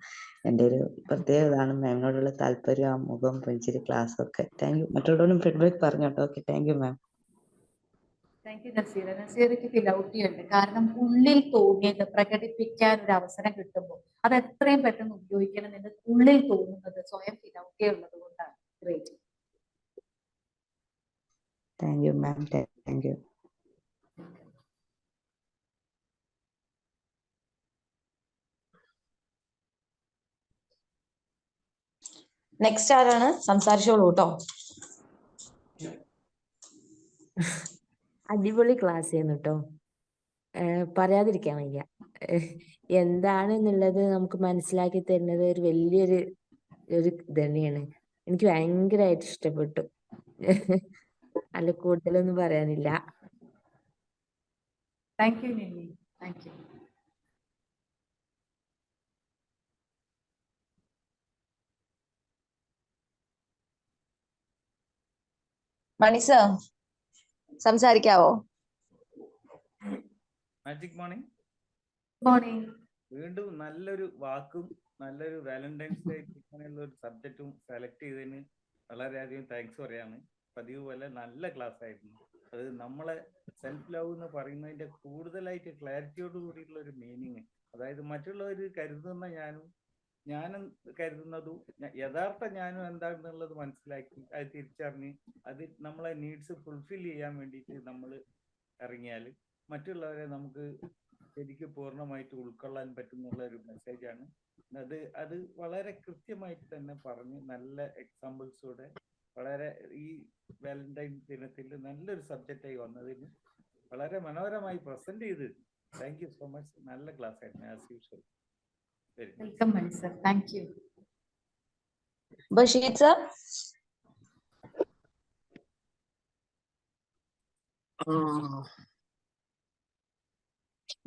എൻ്റെ ഒരു പ്രത്യേകതാണ് മാമിനോടുള്ള താല്പര്യം, ആ മുഖം, പുഞ്ചിരി, ക്ലാസ് ഒക്കെ. Thank you. മറ്റുള്ളവരും ഫീഡ്ബാക്ക് പറഞ്ഞോട്ടോ. Okay, thank you ma'am. Thank you Naseera. നസീറയ്ക്ക് ഫീൽ ഔട്ട് ചെയ്യുന്നുണ്ട്. കാരണം ഉള്ളിൽ തോന്നിയത് പ്രകടിപ്പിക്കാൻ ഒരു അവസരം കിട്ടുമ്പോൾ അത് എത്രയും പെട്ടെന്ന് ഉപയോഗിക്കണം എന്ന് ഉള്ളിൽ തോന്നുന്നത് സ്വയം ഫീൽ ഔട്ട് ചെയ്യുന്നത് കൊണ്ടാണ്. Great. Thank you ma'am. Thank U. Next ആരാണ്? സംസാരിച്ചോളൂ കേട്ടോ. അടിപൊളി ക്ലാസ് ചെയ്യുന്നു കേട്ടോ. പറയാതിരിക്കാൻ വയ്യ. എന്താണെന്നുള്ളത് നമുക്ക് മനസ്സിലാക്കി തരുന്നത് ഒരു വലിയൊരു ഇത് തന്നെയാണ്. എനിക്ക് ഭയങ്കരമായിട്ട് ഇഷ്ടപ്പെട്ടു. അല്ല, കൂടുതലൊന്നും പറയാനില്ല. Thank you Nimmi. Thank you. Mani sir, സംസാരിക്കാവോ? Magic morning. മോർണിംഗ്. വീണ്ടും നല്ലൊരു വാക്കും നല്ലൊരു വാലന്റൈൻസ് ഡേ അങ്ങനെയുള്ള ഒരു സബ്ജക്റ്റും സെലക്ട് ചെയ്തതിന് വളരെയധികം താങ്ക്സ് പറയാണ്. പതിവ് പോലെ നല്ല ക്ലാസ് ആയിരുന്നു. അത് നമ്മളെ സെൽഫ് ലവ് എന്ന് പറയുന്നതിന്റെ കൂടുതലായിട്ട് ക്ലാരിറ്റിയോട് കൂടിയിട്ടുള്ള ഒരു മീനിങ്. അതായത് മറ്റുള്ളവർ കരുതുന്ന ഞാനും ഞാൻ കരുതുന്നതും യഥാർത്ഥ ഞാനും എന്താണെന്നുള്ളത് മനസ്സിലാക്കി അത് തിരിച്ചറിഞ്ഞ് അത് നമ്മളെ നീഡ്സ് ഫുൾഫിൽ ചെയ്യാൻ വേണ്ടിയിട്ട് നമ്മൾ ഇറങ്ങിയാൽ മറ്റുള്ളവരെ നമുക്ക് ശരിക്കും പൂർണ്ണമായിട്ട് ഉൾക്കൊള്ളാൻ പറ്റുന്നുള്ള ഒരു മെസ്സേജാണ്. അത് വളരെ കൃത്യമായിട്ട് തന്നെ പറഞ്ഞ് നല്ല എക്സാമ്പിൾസോടെ വളരെ ഈ വാലന്റൈൻ ദിനത്തിൽ നല്ലൊരു സബ്ജക്റ്റായി വന്നതിന് വളരെ മനോഹരമായി പ്രസന്റ് ചെയ്ത് താങ്ക് യു സോ മച്ച്. നല്ല ക്ലാസ് ആയിരുന്നു as usual. Welcome Mani sir. Thank you. Basheer sir.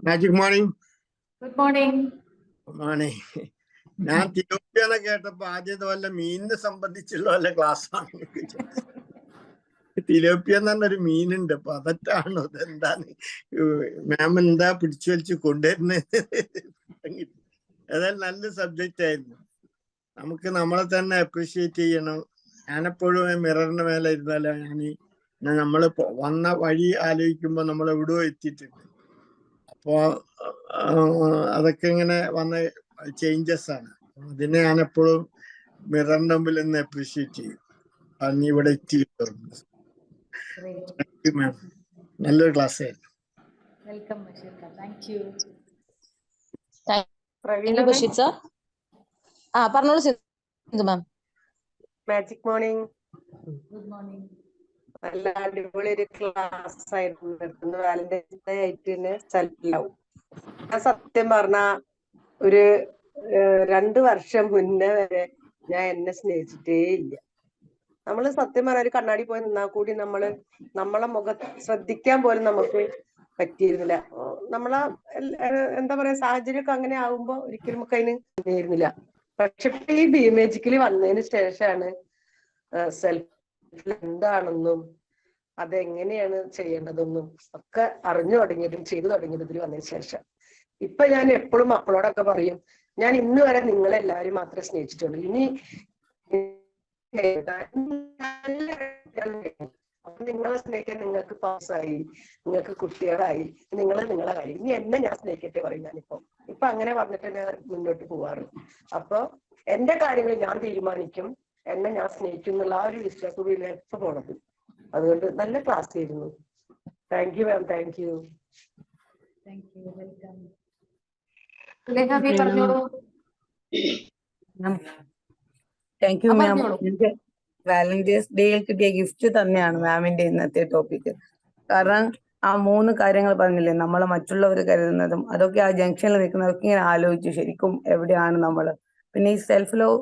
Magic morning. Good morning. Morning. ഞാൻ തിലോപ്പിയാണ് കേട്ടപ്പോ ആദ്യത്തെ വല്ല മീനിനെ സംബന്ധിച്ചുള്ള വല്ല ക്ലാസ് ആണ്. തിലോപ്പിയ എന്ന് പറഞ്ഞൊരു മീനുണ്ട്, അപ്പൊ അതെറ്റാണോ അതെന്താണ് മാം എന്താ പിടിച്ചു വലിച്ച് കൊണ്ടുവരുന്നത്? ഏതായാലും നല്ല സബ്ജക്റ്റ് ആയിരുന്നു. നമുക്ക് നമ്മളെ തന്നെ അപ്രീഷിയേറ്റ് ചെയ്യണം. ഞാനെപ്പോഴും മിററിന്റെ മേലെ ഇരുന്നാലോ നമ്മൾ വന്ന വഴി ആലോചിക്കുമ്പോ നമ്മൾ എവിടെയോ എത്തിയിട്ടുണ്ട്. അപ്പോ അതൊക്കെ ഇങ്ങനെ വന്ന ചേഞ്ചസ് ആണ്. അതിനെ ഞാൻ എപ്പോഴും മിററിന്റെ മുമ്പിൽ നിന്ന് അപ്രീഷിയേറ്റ് ചെയ്യും. നീ ഇവിടെ എത്തി. മാം നല്ലൊരു ക്ലാസ് ആയിരുന്നു. Welcome Basheer. Thank you. Basheer sir. പറഞ്ഞോളൂ Sindhu ma'am. Magic morning. Good morning. നല്ല അടിപൊളി ഒരു ക്ലാസ് ആയിരുന്നു. വാലന്റൈൻസ് ഡേ ആയിട്ട് തന്നെ സെൽഫ് ലവ്. ഞാൻ സത്യം പറഞ്ഞ ഒരു 2 വർഷം മുന്നേ വരെ ഞാൻ എന്നെ സ്നേഹിച്ചിട്ടേ ഇല്ല. നമ്മള് സത്യം പറഞ്ഞ ഒരു കണ്ണാടി പോയി നിന്നാൽ കൂടി നമ്മളെ മുഖം ശ്രദ്ധിക്കാൻ പോലും നമുക്ക് പറ്റിയിരുന്നില്ല. നമ്മളെ എന്താ പറയാ സാഹചര്യമൊക്കെ അങ്ങനെ ആകുമ്പോ ഒരിക്കലും നമുക്ക് അതിന് പറ്റിയിരുന്നില്ല. പക്ഷെ ഈ ബിമാജിക്കലി വന്നതിന് ശേഷമാണ് സെൽഫ് എന്താണെന്നും അതെങ്ങനെയാണ് ചെയ്യേണ്ടതെന്നും ഒക്കെ അറിഞ്ഞു തുടങ്ങിയതും ചെയ്തു തുടങ്ങിയതും ഇതിൽ വന്നതിന് ശേഷം. ഇപ്പൊ ഞാൻ എപ്പോഴും മക്കളോടൊക്കെ പറയും, ഞാൻ ഇന്ന് വരെ നിങ്ങളെല്ലാവരും മാത്രമേ സ്നേഹിച്ചിട്ടുള്ളൂ. ഇനി അപ്പൊ നിങ്ങളെ സ്നേഹിക്കാൻ നിങ്ങൾക്ക് പാസ്സായി, നിങ്ങൾക്ക് കുട്ടികളായി, നിങ്ങളെ കാര്യം ഇനി എന്നെ ഞാൻ സ്നേഹിക്കട്ടെ പറയും. ഇപ്പൊ അങ്ങനെ പറഞ്ഞിട്ട് ഞാൻ മുന്നോട്ട് പോവാറ്. അപ്പൊ എന്റെ കാര്യങ്ങൾ ഞാൻ തീരുമാനിക്കും, എന്നെ ഞാൻ സ്നേഹിക്കും എന്നുള്ള ആ ഒരു വിശ്വാസത്തിലാണ് ഇപ്പൊ പോണത്. അതുകൊണ്ട് നല്ല ക്ലാസ് ആയിരുന്നു. Thank you ma'am. Thank you. Welcome. Sulekhabi പറഞ്ഞോളൂ. Thank you ma'am. എനിക്ക് വാലന്റൈൻസ് ഡേയിൽ കിട്ടിയ ഗിഫ്റ്റ് തന്നെയാണ് മാമിന്റെ ഇന്നത്തെ ടോപ്പിക്. കാരണം ആ 3 കാര്യങ്ങൾ പറഞ്ഞില്ലേ, നമ്മളെ മറ്റുള്ളവർ കരുതുന്നതും അതൊക്കെ ആ ജംഗ്ഷനിൽ നിൽക്കുന്നതൊക്കെ ഇങ്ങനെ ആലോചിച്ചു ശരിക്കും എവിടെയാണ് നമ്മള്. പിന്നെ ഈ സെൽഫ് ലവ്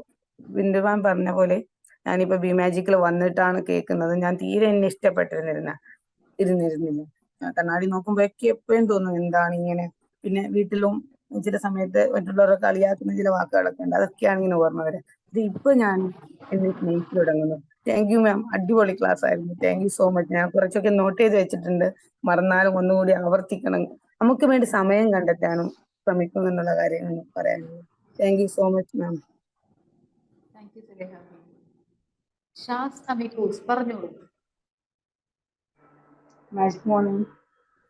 ബിന്ദു മാം പറഞ്ഞ പോലെ ഞാനിപ്പോ ബിമാജിക്കിൽ വന്നിട്ടാണ് കേൾക്കുന്നത്. ഞാൻ തീരെ എന്നെ ഇഷ്ടപ്പെട്ടിരുന്നില്ല. ഞാൻ കണ്ണാടി നോക്കുമ്പോഴൊക്കെ എപ്പോഴും തോന്നും എന്താണ് ഇങ്ങനെ. പിന്നെ വീട്ടിലും ചില സമയത്ത് മറ്റുള്ളവരെ കളിയാക്കുന്ന ചില വാക്കുകളൊക്കെ ഉണ്ട്, അതൊക്കെയാണ് ഇങ്ങനെ ഓർമ്മ വരെ. ഇത് ഇപ്പൊ ഞാൻ എന്നെ സ്നേഹിച്ചു തുടങ്ങുന്നു. താങ്ക് യു മാം. അടിപൊളി ക്ലാസ് ആയിരുന്നു. Thank you so much. ഞാൻ കുറച്ചൊക്കെ നോട്ട് ചെയ്ത് വെച്ചിട്ടുണ്ട്, മറന്നാലും ഒന്നുകൂടി ആവർത്തിക്കണം. നമുക്ക് വേണ്ടി സമയം കണ്ടെത്താനും ശ്രമിക്കും എന്നുള്ള കാര്യങ്ങൾ പറയാനുള്ളത്. Thank you so much ma'am. Thank you Sulekhabi. ഷാസ് അമിക്കൂസ് പറഞ്ഞോളൂ. Magic morning.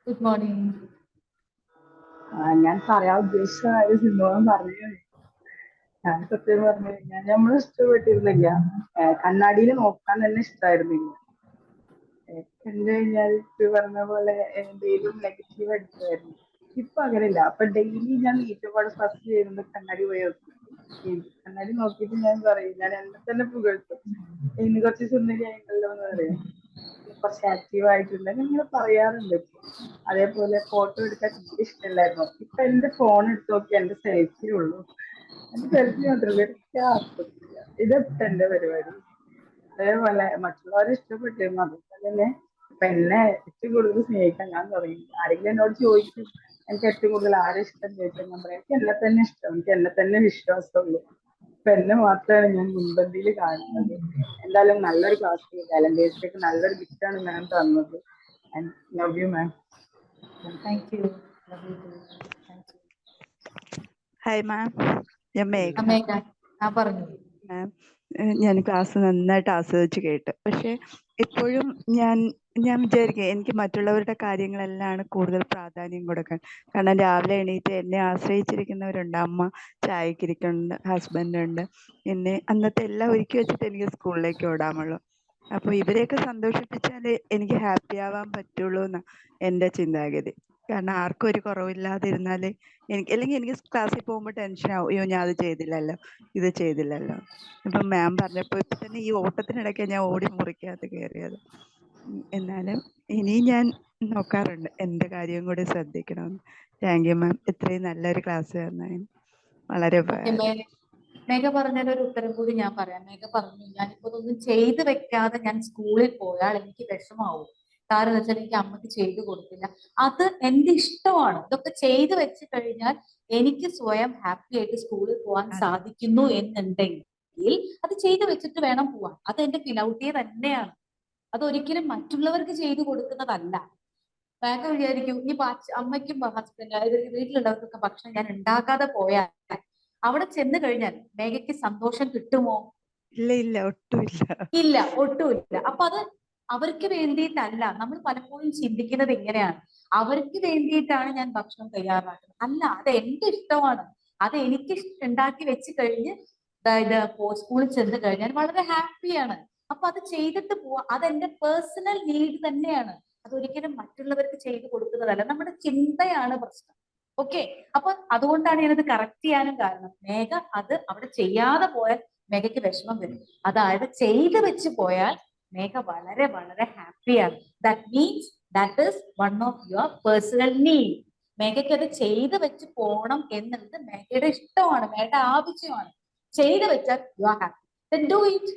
Good morning. ഞാൻ പറയാൻ ഉദ്ദേശിച്ച കാര്യം സിന്ധുവൻ പറഞ്ഞു. ഞാൻ സത്യം പറഞ്ഞു കഴിഞ്ഞാൽ നമ്മൾ ഇഷ്ടപ്പെട്ടിരുന്നില്ല. കണ്ണാടിയിൽ നോക്കാൻ തന്നെ ഇഷ്ടമായിരുന്നില്ല. കണ്ടു കഴിഞ്ഞാൽ പറഞ്ഞ പോലെ എന്തെങ്കിലും നെഗറ്റീവ് അടിക്കുമായിരുന്നു. ഇപ്പൊ അങ്ങനെയില്ല. അപ്പൊ ഡെയിലി ഞാൻ വീട്ടുപാട് ഫസ്റ്റ് ചെയ്യുന്നത് കണ്ണാടി പോയി നോക്കും. കണ്ണാടി നോക്കിയിട്ട് ഞാൻ പറയും, ഞാൻ എന്നെ തന്നെ പുകഴ്ത്തും, ഇനി കുറച്ച് സുന്ദരിയായിട്ടല്ലോ എന്ന് പറയും, കുറച്ച് ആക്റ്റീവ് ആയിട്ടുണ്ട് നിങ്ങൾ പറയാറുണ്ട്. അതേപോലെ ഫോട്ടോ എടുക്കാൻ തീരെ ഇഷ്ടമല്ലായിരുന്നു. ഇപ്പൊ എന്റെ ഫോൺ എടുത്ത് നോക്കി എന്റെ സെൽഫി ഉള്ളൂ. എന്റെ സെൽഫി മാത്രമല്ല, ഇതൊക്കെ എന്റെ പരിപാടി. അതേപോലെ മറ്റുള്ളവരെ ഇഷ്ടപ്പെട്ടിരുന്നു. അതുപോലെ തന്നെ ഇപ്പൊ എന്നെ ഏറ്റവും കൂടുതൽ സ്നേഹിക്കാൻ ഞാൻ തുടങ്ങി. ആരെങ്കിലും എന്നോട് ചോദിക്കും എനിക്ക് ഏറ്റവും കൂടുതൽ ആരെ ഇഷ്ടം ചോദിച്ചാൽ ഞാൻ പറയാം എനിക്ക് എന്നെ തന്നെ ഇഷ്ടം, എനിക്ക് എന്നെ തന്നെ വിശ്വാസമുള്ളൂ. ഇപ്പൊ എന്നെ മാത്രമാണ് ഞാൻ മുൻപന്തിയിൽ കാണുന്നത്. എന്തായാലും നല്ലൊരു ക്ലാസ്, വാലന്റൈൻസ് ഡേക്ക് നല്ലൊരു ഗിഫ്റ്റ് ആണ് മാം തന്നത്. Love you ma'am. Thank U. Hi ma'am, ഞാൻ മേഘ. പറഞ്ഞു മാം ഞാൻ ക്ലാസ് നന്നായിട്ട് ആസ്വദിച്ച് കേട്ടു. പക്ഷെ ഇപ്പോഴും ഞാൻ ഞാൻ വിചാരിക്കുക എനിക്ക് മറ്റുള്ളവരുടെ കാര്യങ്ങളെല്ലാം കൂടുതൽ പ്രാധാന്യം കൊടുക്കാൻ. കാരണം രാവിലെ എണീറ്റ് എന്നെ ആശ്രയിച്ചിരിക്കുന്നവരുണ്ട്. അമ്മ ചായക്കിരിക്കുന്നുണ്ട്, ഹസ്ബൻഡ് ഉണ്ട്. എന്നെ അന്നത്തെ എല്ലാം ഒരുക്കി വെച്ചിട്ട് എനിക്ക് സ്കൂളിലേക്ക് ഓടാമുള്ളൂ. അപ്പോൾ ഇവരെയൊക്കെ സന്തോഷിപ്പിച്ചാലേ എനിക്ക് ഹാപ്പി ആവാൻ പറ്റുള്ളൂ എന്നാ എൻ്റെ ചിന്താഗതി. കാരണം ആർക്കും ഒരു കുറവില്ലാതിരുന്നാലേ അല്ലെങ്കിൽ എനിക്ക് ക്ലാസ്സിൽ പോകുമ്പോൾ ടെൻഷൻ ആവും, അയ്യോ ഞാൻ അത് ചെയ്തില്ലല്ലോ, ഇത് ചെയ്തില്ലല്ലോ. ഇപ്പം മാം പറഞ്ഞപ്പോൾ ഇപ്പൊ തന്നെ ഈ ഓട്ടത്തിനിടയ്ക്ക് ഞാൻ ഓടി മുറിക്കകത്ത് കയറിയത്. എന്നാലും ഇനിയും ഞാൻ നോക്കാറുണ്ട് എൻ്റെ കാര്യം കൂടി ശ്രദ്ധിക്കണമെന്ന്. താങ്ക് യു മാം, ഇത്രയും നല്ലൊരു ക്ലാസ് തന്നതിന് വളരെ ഓക്കെ, ഉപകാരം. മേഘ പറഞ്ഞതിന് ഒരു ഉത്തരം കൂടി ഞാൻ പറയാം. മേഘ പറഞ്ഞു ഞാനിപ്പോ ഇതൊന്നും ചെയ്തു വെക്കാതെ ഞാൻ സ്കൂളിൽ പോയാൽ എനിക്ക് വിഷമാവും. കാരണം എന്താ വെച്ചാൽ എനിക്ക് അമ്മക്ക് ചെയ്തു കൊടുത്തില്ല. അത് എന്റെ ഇഷ്ടമാണ്. ഇതൊക്കെ ചെയ്തു വെച്ച് കഴിഞ്ഞാൽ എനിക്ക് സ്വയം ഹാപ്പി ആയിട്ട് സ്കൂളിൽ പോകാൻ സാധിക്കുന്നു എന്നുണ്ടെങ്കിൽ അത് ചെയ്തു വെച്ചിട്ട് വേണം പോവാൻ. അത് എന്റെ ഫിലൗട്ടിയെ തന്നെയാണ്. അതൊരിക്കലും മറ്റുള്ളവർക്ക് ചെയ്തു കൊടുക്കുന്നതല്ല. മേഘ വിചാരിക്കും ഇനി അമ്മയ്ക്കും ഹസ്ബൻഡ് വീട്ടിലുള്ളവർക്കൊക്കെ ഭക്ഷണം ഞാൻ ഉണ്ടാക്കാതെ പോയാൽ അവിടെ ചെന്ന് കഴിഞ്ഞാൽ മേഘയ്ക്ക് സന്തോഷം കിട്ടുമോ? ഇല്ല ഇല്ല, ഒട്ടുമില്ല. ഇല്ല, ഒട്ടുമില്ല. അപ്പൊ അത് അവർക്ക് വേണ്ടിയിട്ടല്ല. നമ്മൾ പലപ്പോഴും ചിന്തിക്കുന്നത് ഇങ്ങനെയാണ്, അവർക്ക് വേണ്ടിയിട്ടാണ് ഞാൻ ഭക്ഷണം തയ്യാറാക്കുന്നത്. അല്ല, അത് എന്റെ ഇഷ്ടമാണ്. അത് എനിക്ക് ഉണ്ടാക്കി വെച്ച് കഴിഞ്ഞ് അതായത് സ്കൂളിൽ ചെന്ന് കഴിഞ്ഞാൽ വളരെ ഹാപ്പിയാണ്. അപ്പൊ അത് ചെയ്തിട്ട് പോവാ. അത് എന്റെ പേഴ്സണൽ നീഡ് തന്നെയാണ്. അതൊരിക്കലും മറ്റുള്ളവർക്ക് ചെയ്തു കൊടുക്കുന്നതല്ല. നമ്മുടെ ചിന്തയാണ് പ്രശ്നം. ഓക്കെ, അപ്പൊ അതുകൊണ്ടാണ് ഞാനത് കറക്റ്റ് ചെയ്യാനും കാരണം. മേഘ അത് അവിടെ ചെയ്യാതെ പോയാൽ മേഘയ്ക്ക് വിഷമം വരും. അതായത് ചെയ്ത് വെച്ച് പോയാൽ മേഘ വളരെ വളരെ ഹാപ്പിയാണ്. That means that is one of your personal need. മേഘയ്ക്ക് അത് ചെയ്ത് വെച്ച് പോകണം എന്നുള്ളത് മേഘയുടെ ഇഷ്ടമാണ്, മേഘയുടെ ആവശ്യമാണ്. ചെയ്ത് വെച്ചാൽ you are happy, then do it.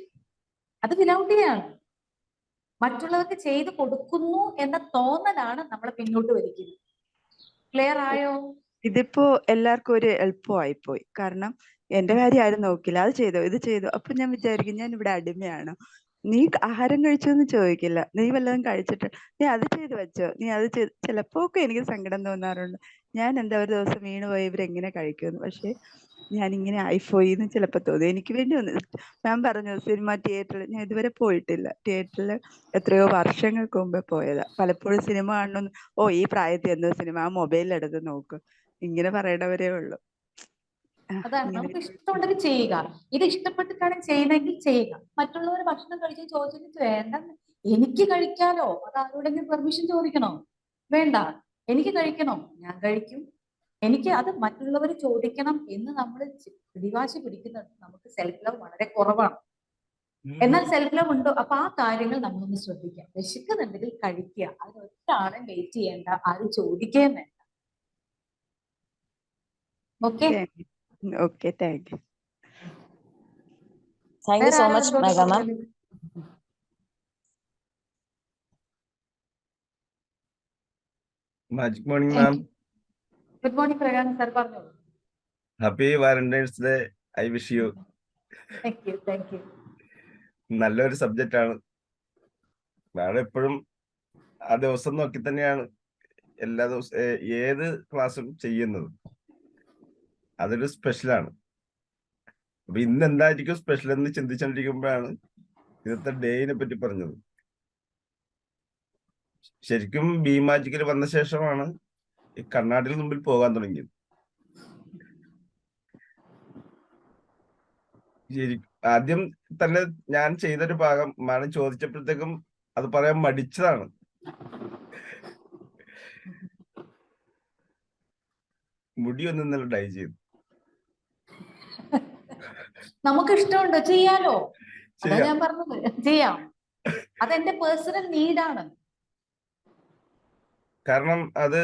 അത് വിലൗട്ടിയാണ്. മറ്റുള്ളവർക്ക് ചെയ്ത് കൊടുക്കുന്നു എന്ന തോന്നലാണ് നമ്മളെ പിന്നോട്ട് വലിക്കുന്നത്. ക്ലിയർ ആയോ? ഇതിപ്പോ എല്ലാവർക്കും ഒരു എളുപ്പമായി പോയി. കാരണം എന്റെ കാര്യം ആരും നോക്കില്ല. അത് ചെയ്തോ, ഇത് ചെയ്തോ. അപ്പൊ ഞാൻ വിചാരിക്കും ഞാൻ ഇവിടെ അടിമയാണോ? നീ ആഹാരം കഴിച്ചോ എന്ന് ചോദിക്കില്ല. നീ വല്ലതും കഴിച്ചിട്ട് നീ അത് ചെയ്ത് വെച്ചോ, നീ അത് ചെയ്ത്. ചിലപ്പോ ഒക്കെ എനിക്ക് സങ്കടം തോന്നാറുണ്ട്. ഞാൻ എന്താ ഒരു ദിവസം വീണ് പോയി ഇവരെങ്ങനെ കഴിക്കുമെന്ന്. പക്ഷെ ഞാൻ ഇങ്ങനെ ആയിപ്പോയി എന്ന് ചിലപ്പോ തോന്നി. എനിക്ക് വേണ്ടി ഒന്ന് ഞാൻ പറഞ്ഞു സിനിമ തിയേറ്ററിൽ ഞാൻ ഇതുവരെ പോയിട്ടില്ല. തിയേറ്ററിൽ എത്രയോ വർഷങ്ങൾക്ക് മുമ്പേ പോയതാ. പലപ്പോഴും സിനിമ കാണണമെന്ന്, ഓ ഈ പ്രായത്തിൽ എന്തോ സിനിമ, ആ മൊബൈലിൽ എടുത്ത് നോക്കും, ഇങ്ങനെ പറയണവരേ ഉള്ളൂ. അതാണ്, ഇങ്ങനെ നമുക്ക് ഇഷ്ടമുണ്ടെങ്കിൽ ചെയ്യുക. ഇത് ഇഷ്ടപ്പെട്ടിട്ടാണ് ചെയ്യുന്നതെങ്കിൽ ചെയ്യുക. മറ്റുള്ളവർ ഭക്ഷണം കഴിച്ച് ചോദിച്ചിട്ട് വേണ്ട, എനിക്ക് കഴിക്കാലോ. അത് ആരോടെങ്കിലും പെർമിഷൻ ചോദിക്കണോ? വേണ്ട, എനിക്ക് കഴിക്കണോ, ഞാൻ കഴിക്കും. എനിക്ക് അത് മറ്റുള്ളവർ ചോദിക്കണം എന്ന് നമ്മൾ പിടിവാശി പിടിക്കുന്നത് നമുക്ക് സെൽഫ് ലവ് വളരെ കുറവാണ്. എന്നാൽ സെൽഫ് ലവ് ഉണ്ടോ? അപ്പൊ ആ കാര്യങ്ങൾ നമ്മളൊന്ന് ശ്രദ്ധിക്കാം. വിശക്കുന്നുണ്ടെങ്കിൽ കഴിക്കുക. അതിനൊരാളും വെയിറ്റ് ചെയ്യേണ്ട, ആരും ചോദിക്കുകയും വേണ്ട. Okay, okay, thank you. Thank you വേറെ സോ ആരും മച്ച് എന്തോന്ന് മേഘ മാം. പറഞ്ഞത്? Magic morning ma'am. Good morning Prakash sir, പറഞ്ഞോളൂ. Happy Valentine's day. I wish you. Thank you, thank you. നല്ലൊരു സബ്ജക്റ്റ് ആണ്. മാഡം എപ്പോഴും ആ ദിവസം നോക്കി തന്നെയാണ് എല്ലാ ദിവസവും ഏത് ക്ലാസ്സും ചെയ്യുന്നത്. അതൊരു സ്പെഷ്യലാണ്. അപ്പൊ ഇന്ന് എന്തായിരിക്കും സ്പെഷ്യൽ എന്ന് ചിന്തിച്ചോണ്ടിരിക്കുമ്പോഴാണ് ഇന്നത്തെ ഡേയിനെ പറ്റി പറഞ്ഞത്. ശരിക്കും ബി മാജിക്കിൽ വന്ന ശേഷമാണ് ഈ കണ്ണാടിയിൽ മുമ്പിൽ പോകാൻ തുടങ്ങിയത്. ശരി, ആദ്യം തന്നെ ഞാൻ ചെയ്തൊരു ഭാഗം മാഡം ചോദിച്ചപ്പോഴത്തേക്കും അത് പറയാൻ മടിച്ചതാണ്. മുടി ഒന്ന് ഇന്നലെ ഡൈ ചെയ്തു. നമുക്ക് ഇഷ്ടമുണ്ടോ? ചെയ്യാലോ. അതാ ചെയ്യാം. ഞാൻ പറഞ്ഞത്, ചെയ്യാം. അതെന്റെ പേഴ്സണൽ നീഡാണ്. കാരണം അത്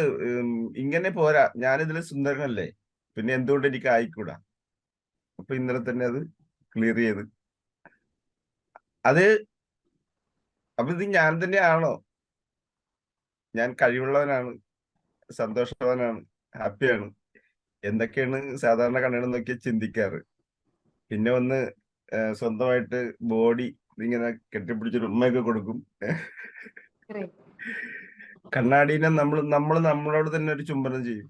ഇങ്ങനെ പോരാ. ഞാനിതിൽ സുന്ദരനല്ലേ, പിന്നെ എന്തുകൊണ്ട് എനിക്ക് ആയിക്കൂടാ? അപ്പൊ ഇന്നലെ തന്നെ അത് ക്ലിയർ ചെയ്ത്. അത് അപ്പൊ ഇത് ഞാൻ തന്നെയാണോ? ഞാൻ കഴിവുള്ളവനാണ്, സന്തോഷവാനാണ്, ഹാപ്പിയാണ്, എന്തൊക്കെയാണ് സാധാരണ കണ്ണട നോക്കി ചിന്തിക്കാറ്. പിന്നെ ഒന്ന് സ്വന്തമായിട്ട് ബോഡി ഇങ്ങനെ കെട്ടിപ്പിടിച്ചൊരു ഉമ്മയൊക്കെ കൊടുക്കും. കണ്ണാടീനെ നമ്മൾ നമ്മളോട് തന്നെ ഒരു ചുംബനം ചെയ്യും.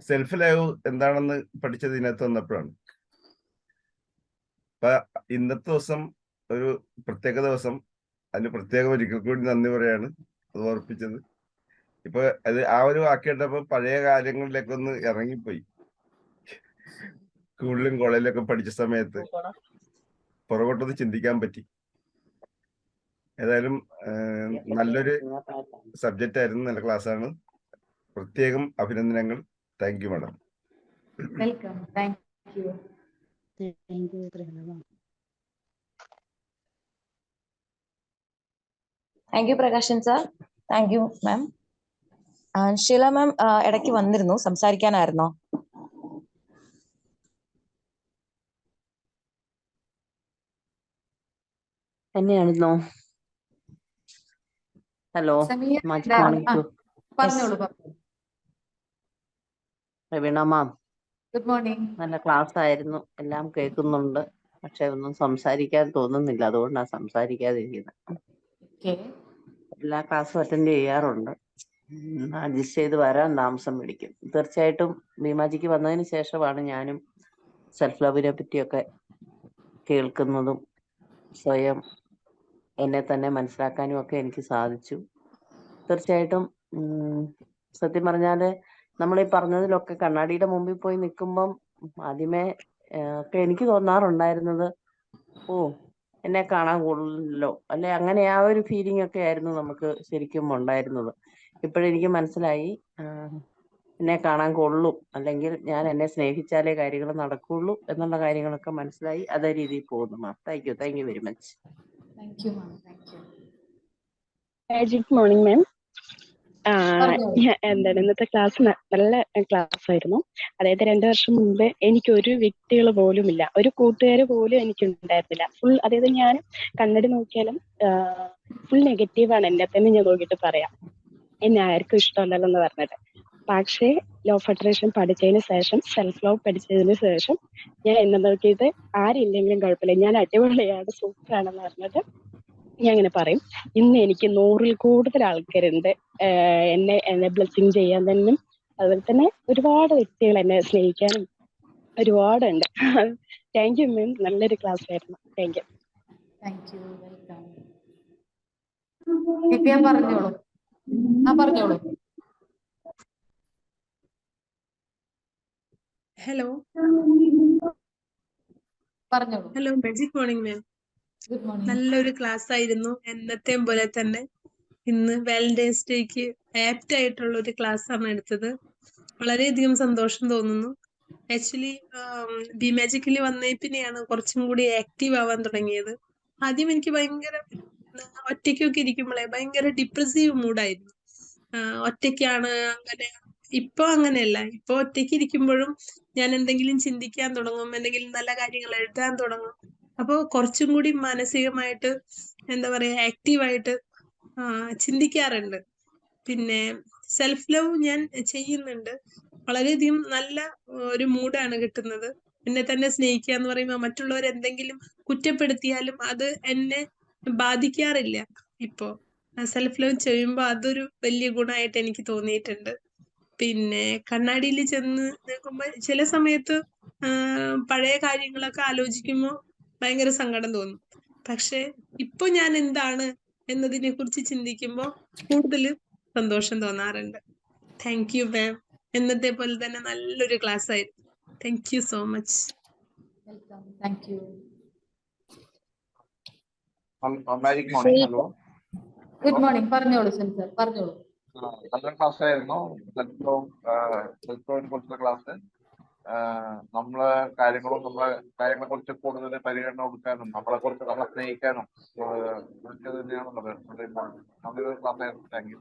സെൽഫ് ലവ് എന്താണെന്ന് പഠിച്ചത് ഇതിനകത്ത് വന്നപ്പോഴാണ്. അപ്പൊ ഇന്നത്തെ ദിവസം ഒരു പ്രത്യേക ദിവസം, അതിന് പ്രത്യേകം ഒരിക്കൽ കൂടി നന്ദി പറയാണ് അത് ഓർപ്പിച്ചത്. ഇപ്പൊ അത് ആ ഒരു വാക്കേട്ടപ്പോ പഴയ കാര്യങ്ങളിലേക്കൊന്ന് ഇറങ്ങിപ്പോയി. സ്കൂളിലും കോളേജിലൊക്കെ പഠിച്ച സമയത്ത് പുറകോട്ടൊന്ന് ചിന്തിക്കാൻ പറ്റി. ഏതായാലും നല്ലൊരു സബ്ജക്റ്റ് ആയിരുന്നു, നല്ല ക്ലാസ്സാണ്. പ്രത്യേകം അഭിനന്ദനങ്ങൾ. Thank you madam. Welcome. Thank you. Thank you Prakashan sir. Thank you ma'am. Sheela ma'am ഇടയ്ക്ക് വന്നിരുന്നു, സംസാരിക്കാനായിരുന്നോ? എന്നെയായിരുന്നോ? Hello, Sameer magic morning to പറഞ്ഞോളൂ. പ്രവീണ മാം. Good morning. നല്ല ക്ലാസ് ആയിരുന്നു, എല്ലാം കേൾക്കുന്നുണ്ട്. പക്ഷെ ഒന്നും സംസാരിക്കാൻ തോന്നുന്നില്ല, അതുകൊണ്ടാണ് സംസാരിക്കാതിരിക്കുന്നത്. എല്ലാ ക്ലാസ്സും അറ്റൻഡ് ചെയ്യാറുണ്ട്. അഡ്ജസ്റ്റ് ചെയ്ത് വരാൻ താമസം പിടിക്കും. തീർച്ചയായിട്ടും ഭീമാജിക്ക് വന്നതിന് ശേഷമാണ് ഞാനും സെൽഫ് ലവിനെ പറ്റിയൊക്കെ കേൾക്കുന്നതും സ്വയം എന്നെ തന്നെ മനസ്സിലാക്കാനും ഒക്കെ എനിക്ക് സാധിച്ചു. തീർച്ചയായിട്ടും സത്യം പറഞ്ഞാല് നമ്മൾ ഈ പറഞ്ഞതിലൊക്കെ കണ്ണാടിയുടെ മുമ്പിൽ പോയി നിൽക്കുമ്പം ആദ്യമേ ഒക്കെ എനിക്ക് തോന്നാറുണ്ടായിരുന്നത്, ഓ എന്നെ കാണാൻ കൊള്ളില്ലല്ലോ, അല്ലെ അങ്ങനെ ആ ഒരു ഫീലിംഗ് ഒക്കെ ആയിരുന്നു നമുക്ക് ശരിക്കും ഉണ്ടായിരുന്നത്. ഇപ്പോഴെനിക്ക് മനസ്സിലായി, എന്നെ കാണാൻ കൊള്ളും, അല്ലെങ്കിൽ ഞാൻ എന്നെ സ്നേഹിച്ചാലേ കാര്യങ്ങൾ നടക്കുള്ളൂ എന്നുള്ള കാര്യങ്ങളൊക്കെ മനസ്സിലായി. അതേ രീതിയിൽ പോകുന്നു ma'am. Thank you very much. Thank you ma'am. Thank you. Good morning ma'am. എന്താണ് ഇന്നത്തെ ക്ലാസ് നല്ല ക്ലാസ് ആയിരുന്നു. അതായത് 2 വർഷം മുമ്പ് എനിക്ക് ഒരു വ്യക്തികൾ പോലും ഇല്ല, ഒരു കൂട്ടുകാർ പോലും എനിക്ക് ഉണ്ടായിരുന്നില്ല. ഫുൾ, അതായത് ഞാൻ കണ്ണടി നോക്കിയാലും ഫുൾ നെഗറ്റീവാണ്. എന്നെ തന്നെ ഞാൻ നോക്കിയിട്ട് പറയാം, എന്നെ ആർക്കും ഇഷ്ടമല്ലല്ലോ എന്ന് പറഞ്ഞിട്ട്. പക്ഷേ ലോ ഓഫ് അട്രാക്ഷൻ പഠിച്ചതിന് ശേഷം, സെൽഫ് ലവ് പഠിച്ചതിന് ശേഷം ഞാൻ എന്നെ നോക്കിയിട്ട് ആരില്ലെങ്കിലും കുഴപ്പമില്ല, ഞാൻ അടിപൊളിയാണ്, സൂപ്പറാണെന്ന് പറഞ്ഞിട്ട് ഞാൻ ഇങ്ങനെ പറയും. ഇന്ന് എനിക്ക് 100-ൽ കൂടുതൽ ആൾക്കാരുണ്ട് എന്നെ ബ്ലെസ്സിങ് ചെയ്യാൻ തന്നെ. അതുപോലെ തന്നെ ഒരുപാട് വ്യക്തികൾ എന്നെ സ്നേഹിക്കാനും ഒരുപാടുണ്ട്. താങ്ക് യു മാം, നല്ലൊരു ക്ലാസ് ആയിരുന്നു. Thank you. Thank you. Welcome. Divya പറഞ്ഞോളൂ. പറഞ്ഞോളൂ. ഹലോ പറഞ്ഞോളൂ. Hello, magic morning ma'am. Good morning. നല്ലൊരു ക്ലാസ് ആയിരുന്നു. എന്നത്തെയും പോലെ തന്നെ ഇന്ന് വാലന്റൈൻസ് ഡേക്ക് ആപ്റ്റ് ആയിട്ടുള്ള ഒരു ക്ലാസ് ആണ് എടുത്തത്. വളരെയധികം സന്തോഷം തോന്നുന്നു. ആക്ച്വലി ബിമാജിക്കിൽ വന്നേ പിന്നെയാണ് കുറച്ചും കൂടി ആക്റ്റീവ് ആവാൻ തുടങ്ങിയത്. ആദ്യം എനിക്ക് ഭയങ്കര ഒറ്റയ്ക്കൊക്കെ ഇരിക്കുമ്പോഴേ ഭയങ്കര ഡിപ്രസീവ് മൂഡായിരുന്നു. ഒറ്റയ്ക്കാണ് അങ്ങനെ. ഇപ്പൊ അങ്ങനെയല്ല. ഇപ്പൊ ഒറ്റയ്ക്ക് ഇരിക്കുമ്പോഴും ഞാൻ എന്തെങ്കിലും ചിന്തിക്കാൻ തുടങ്ങും, എന്തെങ്കിലും നല്ല കാര്യങ്ങൾ എഴുതാൻ തുടങ്ങും. അപ്പൊ കുറച്ചും കൂടി മാനസികമായിട്ട് എന്താ പറയാ ആക്റ്റീവായിട്ട് ചിന്തിക്കാറുണ്ട്. പിന്നെ സെൽഫ് ലവ് ഞാൻ ചെയ്യുന്നുണ്ട്. വളരെയധികം നല്ല ഒരു മൂഡാണ് കിട്ടുന്നത്. എന്നെ തന്നെ സ്നേഹിക്കുക എന്ന് പറയുമ്പോൾ മറ്റുള്ളവർ എന്തെങ്കിലും കുറ്റപ്പെടുത്തിയാലും അത് എന്നെ ബാധിക്കാറില്ല. ഇപ്പോ സെൽഫ് ലവ് ചെയ്യുമ്പോൾ അതൊരു വലിയ ഗുണമായിട്ട് എനിക്ക് തോന്നിയിട്ടുണ്ട്. പിന്നെ കണ്ണാടിയിൽ ചെന്ന് നിൽക്കുമ്പോൾ ചില സമയത്ത് പഴയ കാര്യങ്ങളൊക്കെ ആലോചിക്കുമ്പോൾ ഭയങ്കര സങ്കടം തോന്നും. പക്ഷെ ഇപ്പൊ ഞാൻ എന്താണ് എന്നതിനെ കുറിച്ച് ചിന്തിക്കുമ്പോൾ കൂടുതൽ സന്തോഷം തോന്നാറുണ്ട്. Thank you ma'am. എന്നത്തെ പോലെ തന്നെ നല്ലൊരു ക്ലാസ് ആയിരുന്നു. Thank you so much. Welcome. Thank you. Magic morning. Hello, good morning. പറഞ്ഞോളൂ സെൻസർ, പറഞ്ഞോളൂ. നല്ല ക്ലാസ് ആയിരുന്നു. സെൽഫ് കുറിച്ചുള്ള ക്ലാസ്. നമ്മളെ കാര്യങ്ങളെ കുറിച്ച് കൂടുതൽ പരിഗണന കൊടുക്കാനും നമ്മളെ കുറിച്ച് നമ്മളെ സ്നേഹിക്കാനും ഒക്കെ തന്നെയാണുള്ളത്. നല്ലൊരു ക്ലാസ് ആയിരുന്നു. Thank you.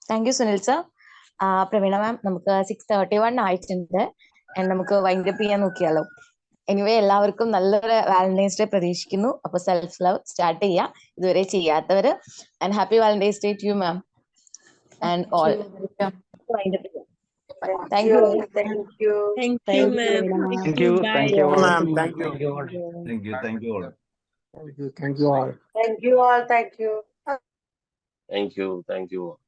Thank you Sunil sir. Praveena ma'am, നമുക്ക് 6:31 ആയിട്ടുണ്ട്. നമുക്ക് വൈൻഡപ്പ് ചെയ്യാൻ നോക്കിയാലോ? എനിവേ എല്ലാവർക്കും നല്ലൊരു വാലന്റൈൻസ് ഡേ പ്രതീക്ഷിക്കുന്നു. അപ്പൊ സെൽഫ് ലവ് സ്റ്റാർട്ട് ചെയ്യാം, ഇതുവരെ ചെയ്യാത്തവര്. And happy Valentine's day to you ma'am and all. Wind up ചെയ്യാം. Thank you. Thank you, ma'am. Thank you. Bye. Thank you all. Ma'am, thank you. Thank you. Thank you all. Thank you all. Thank you all. Thank you. Thank you. Thank you all.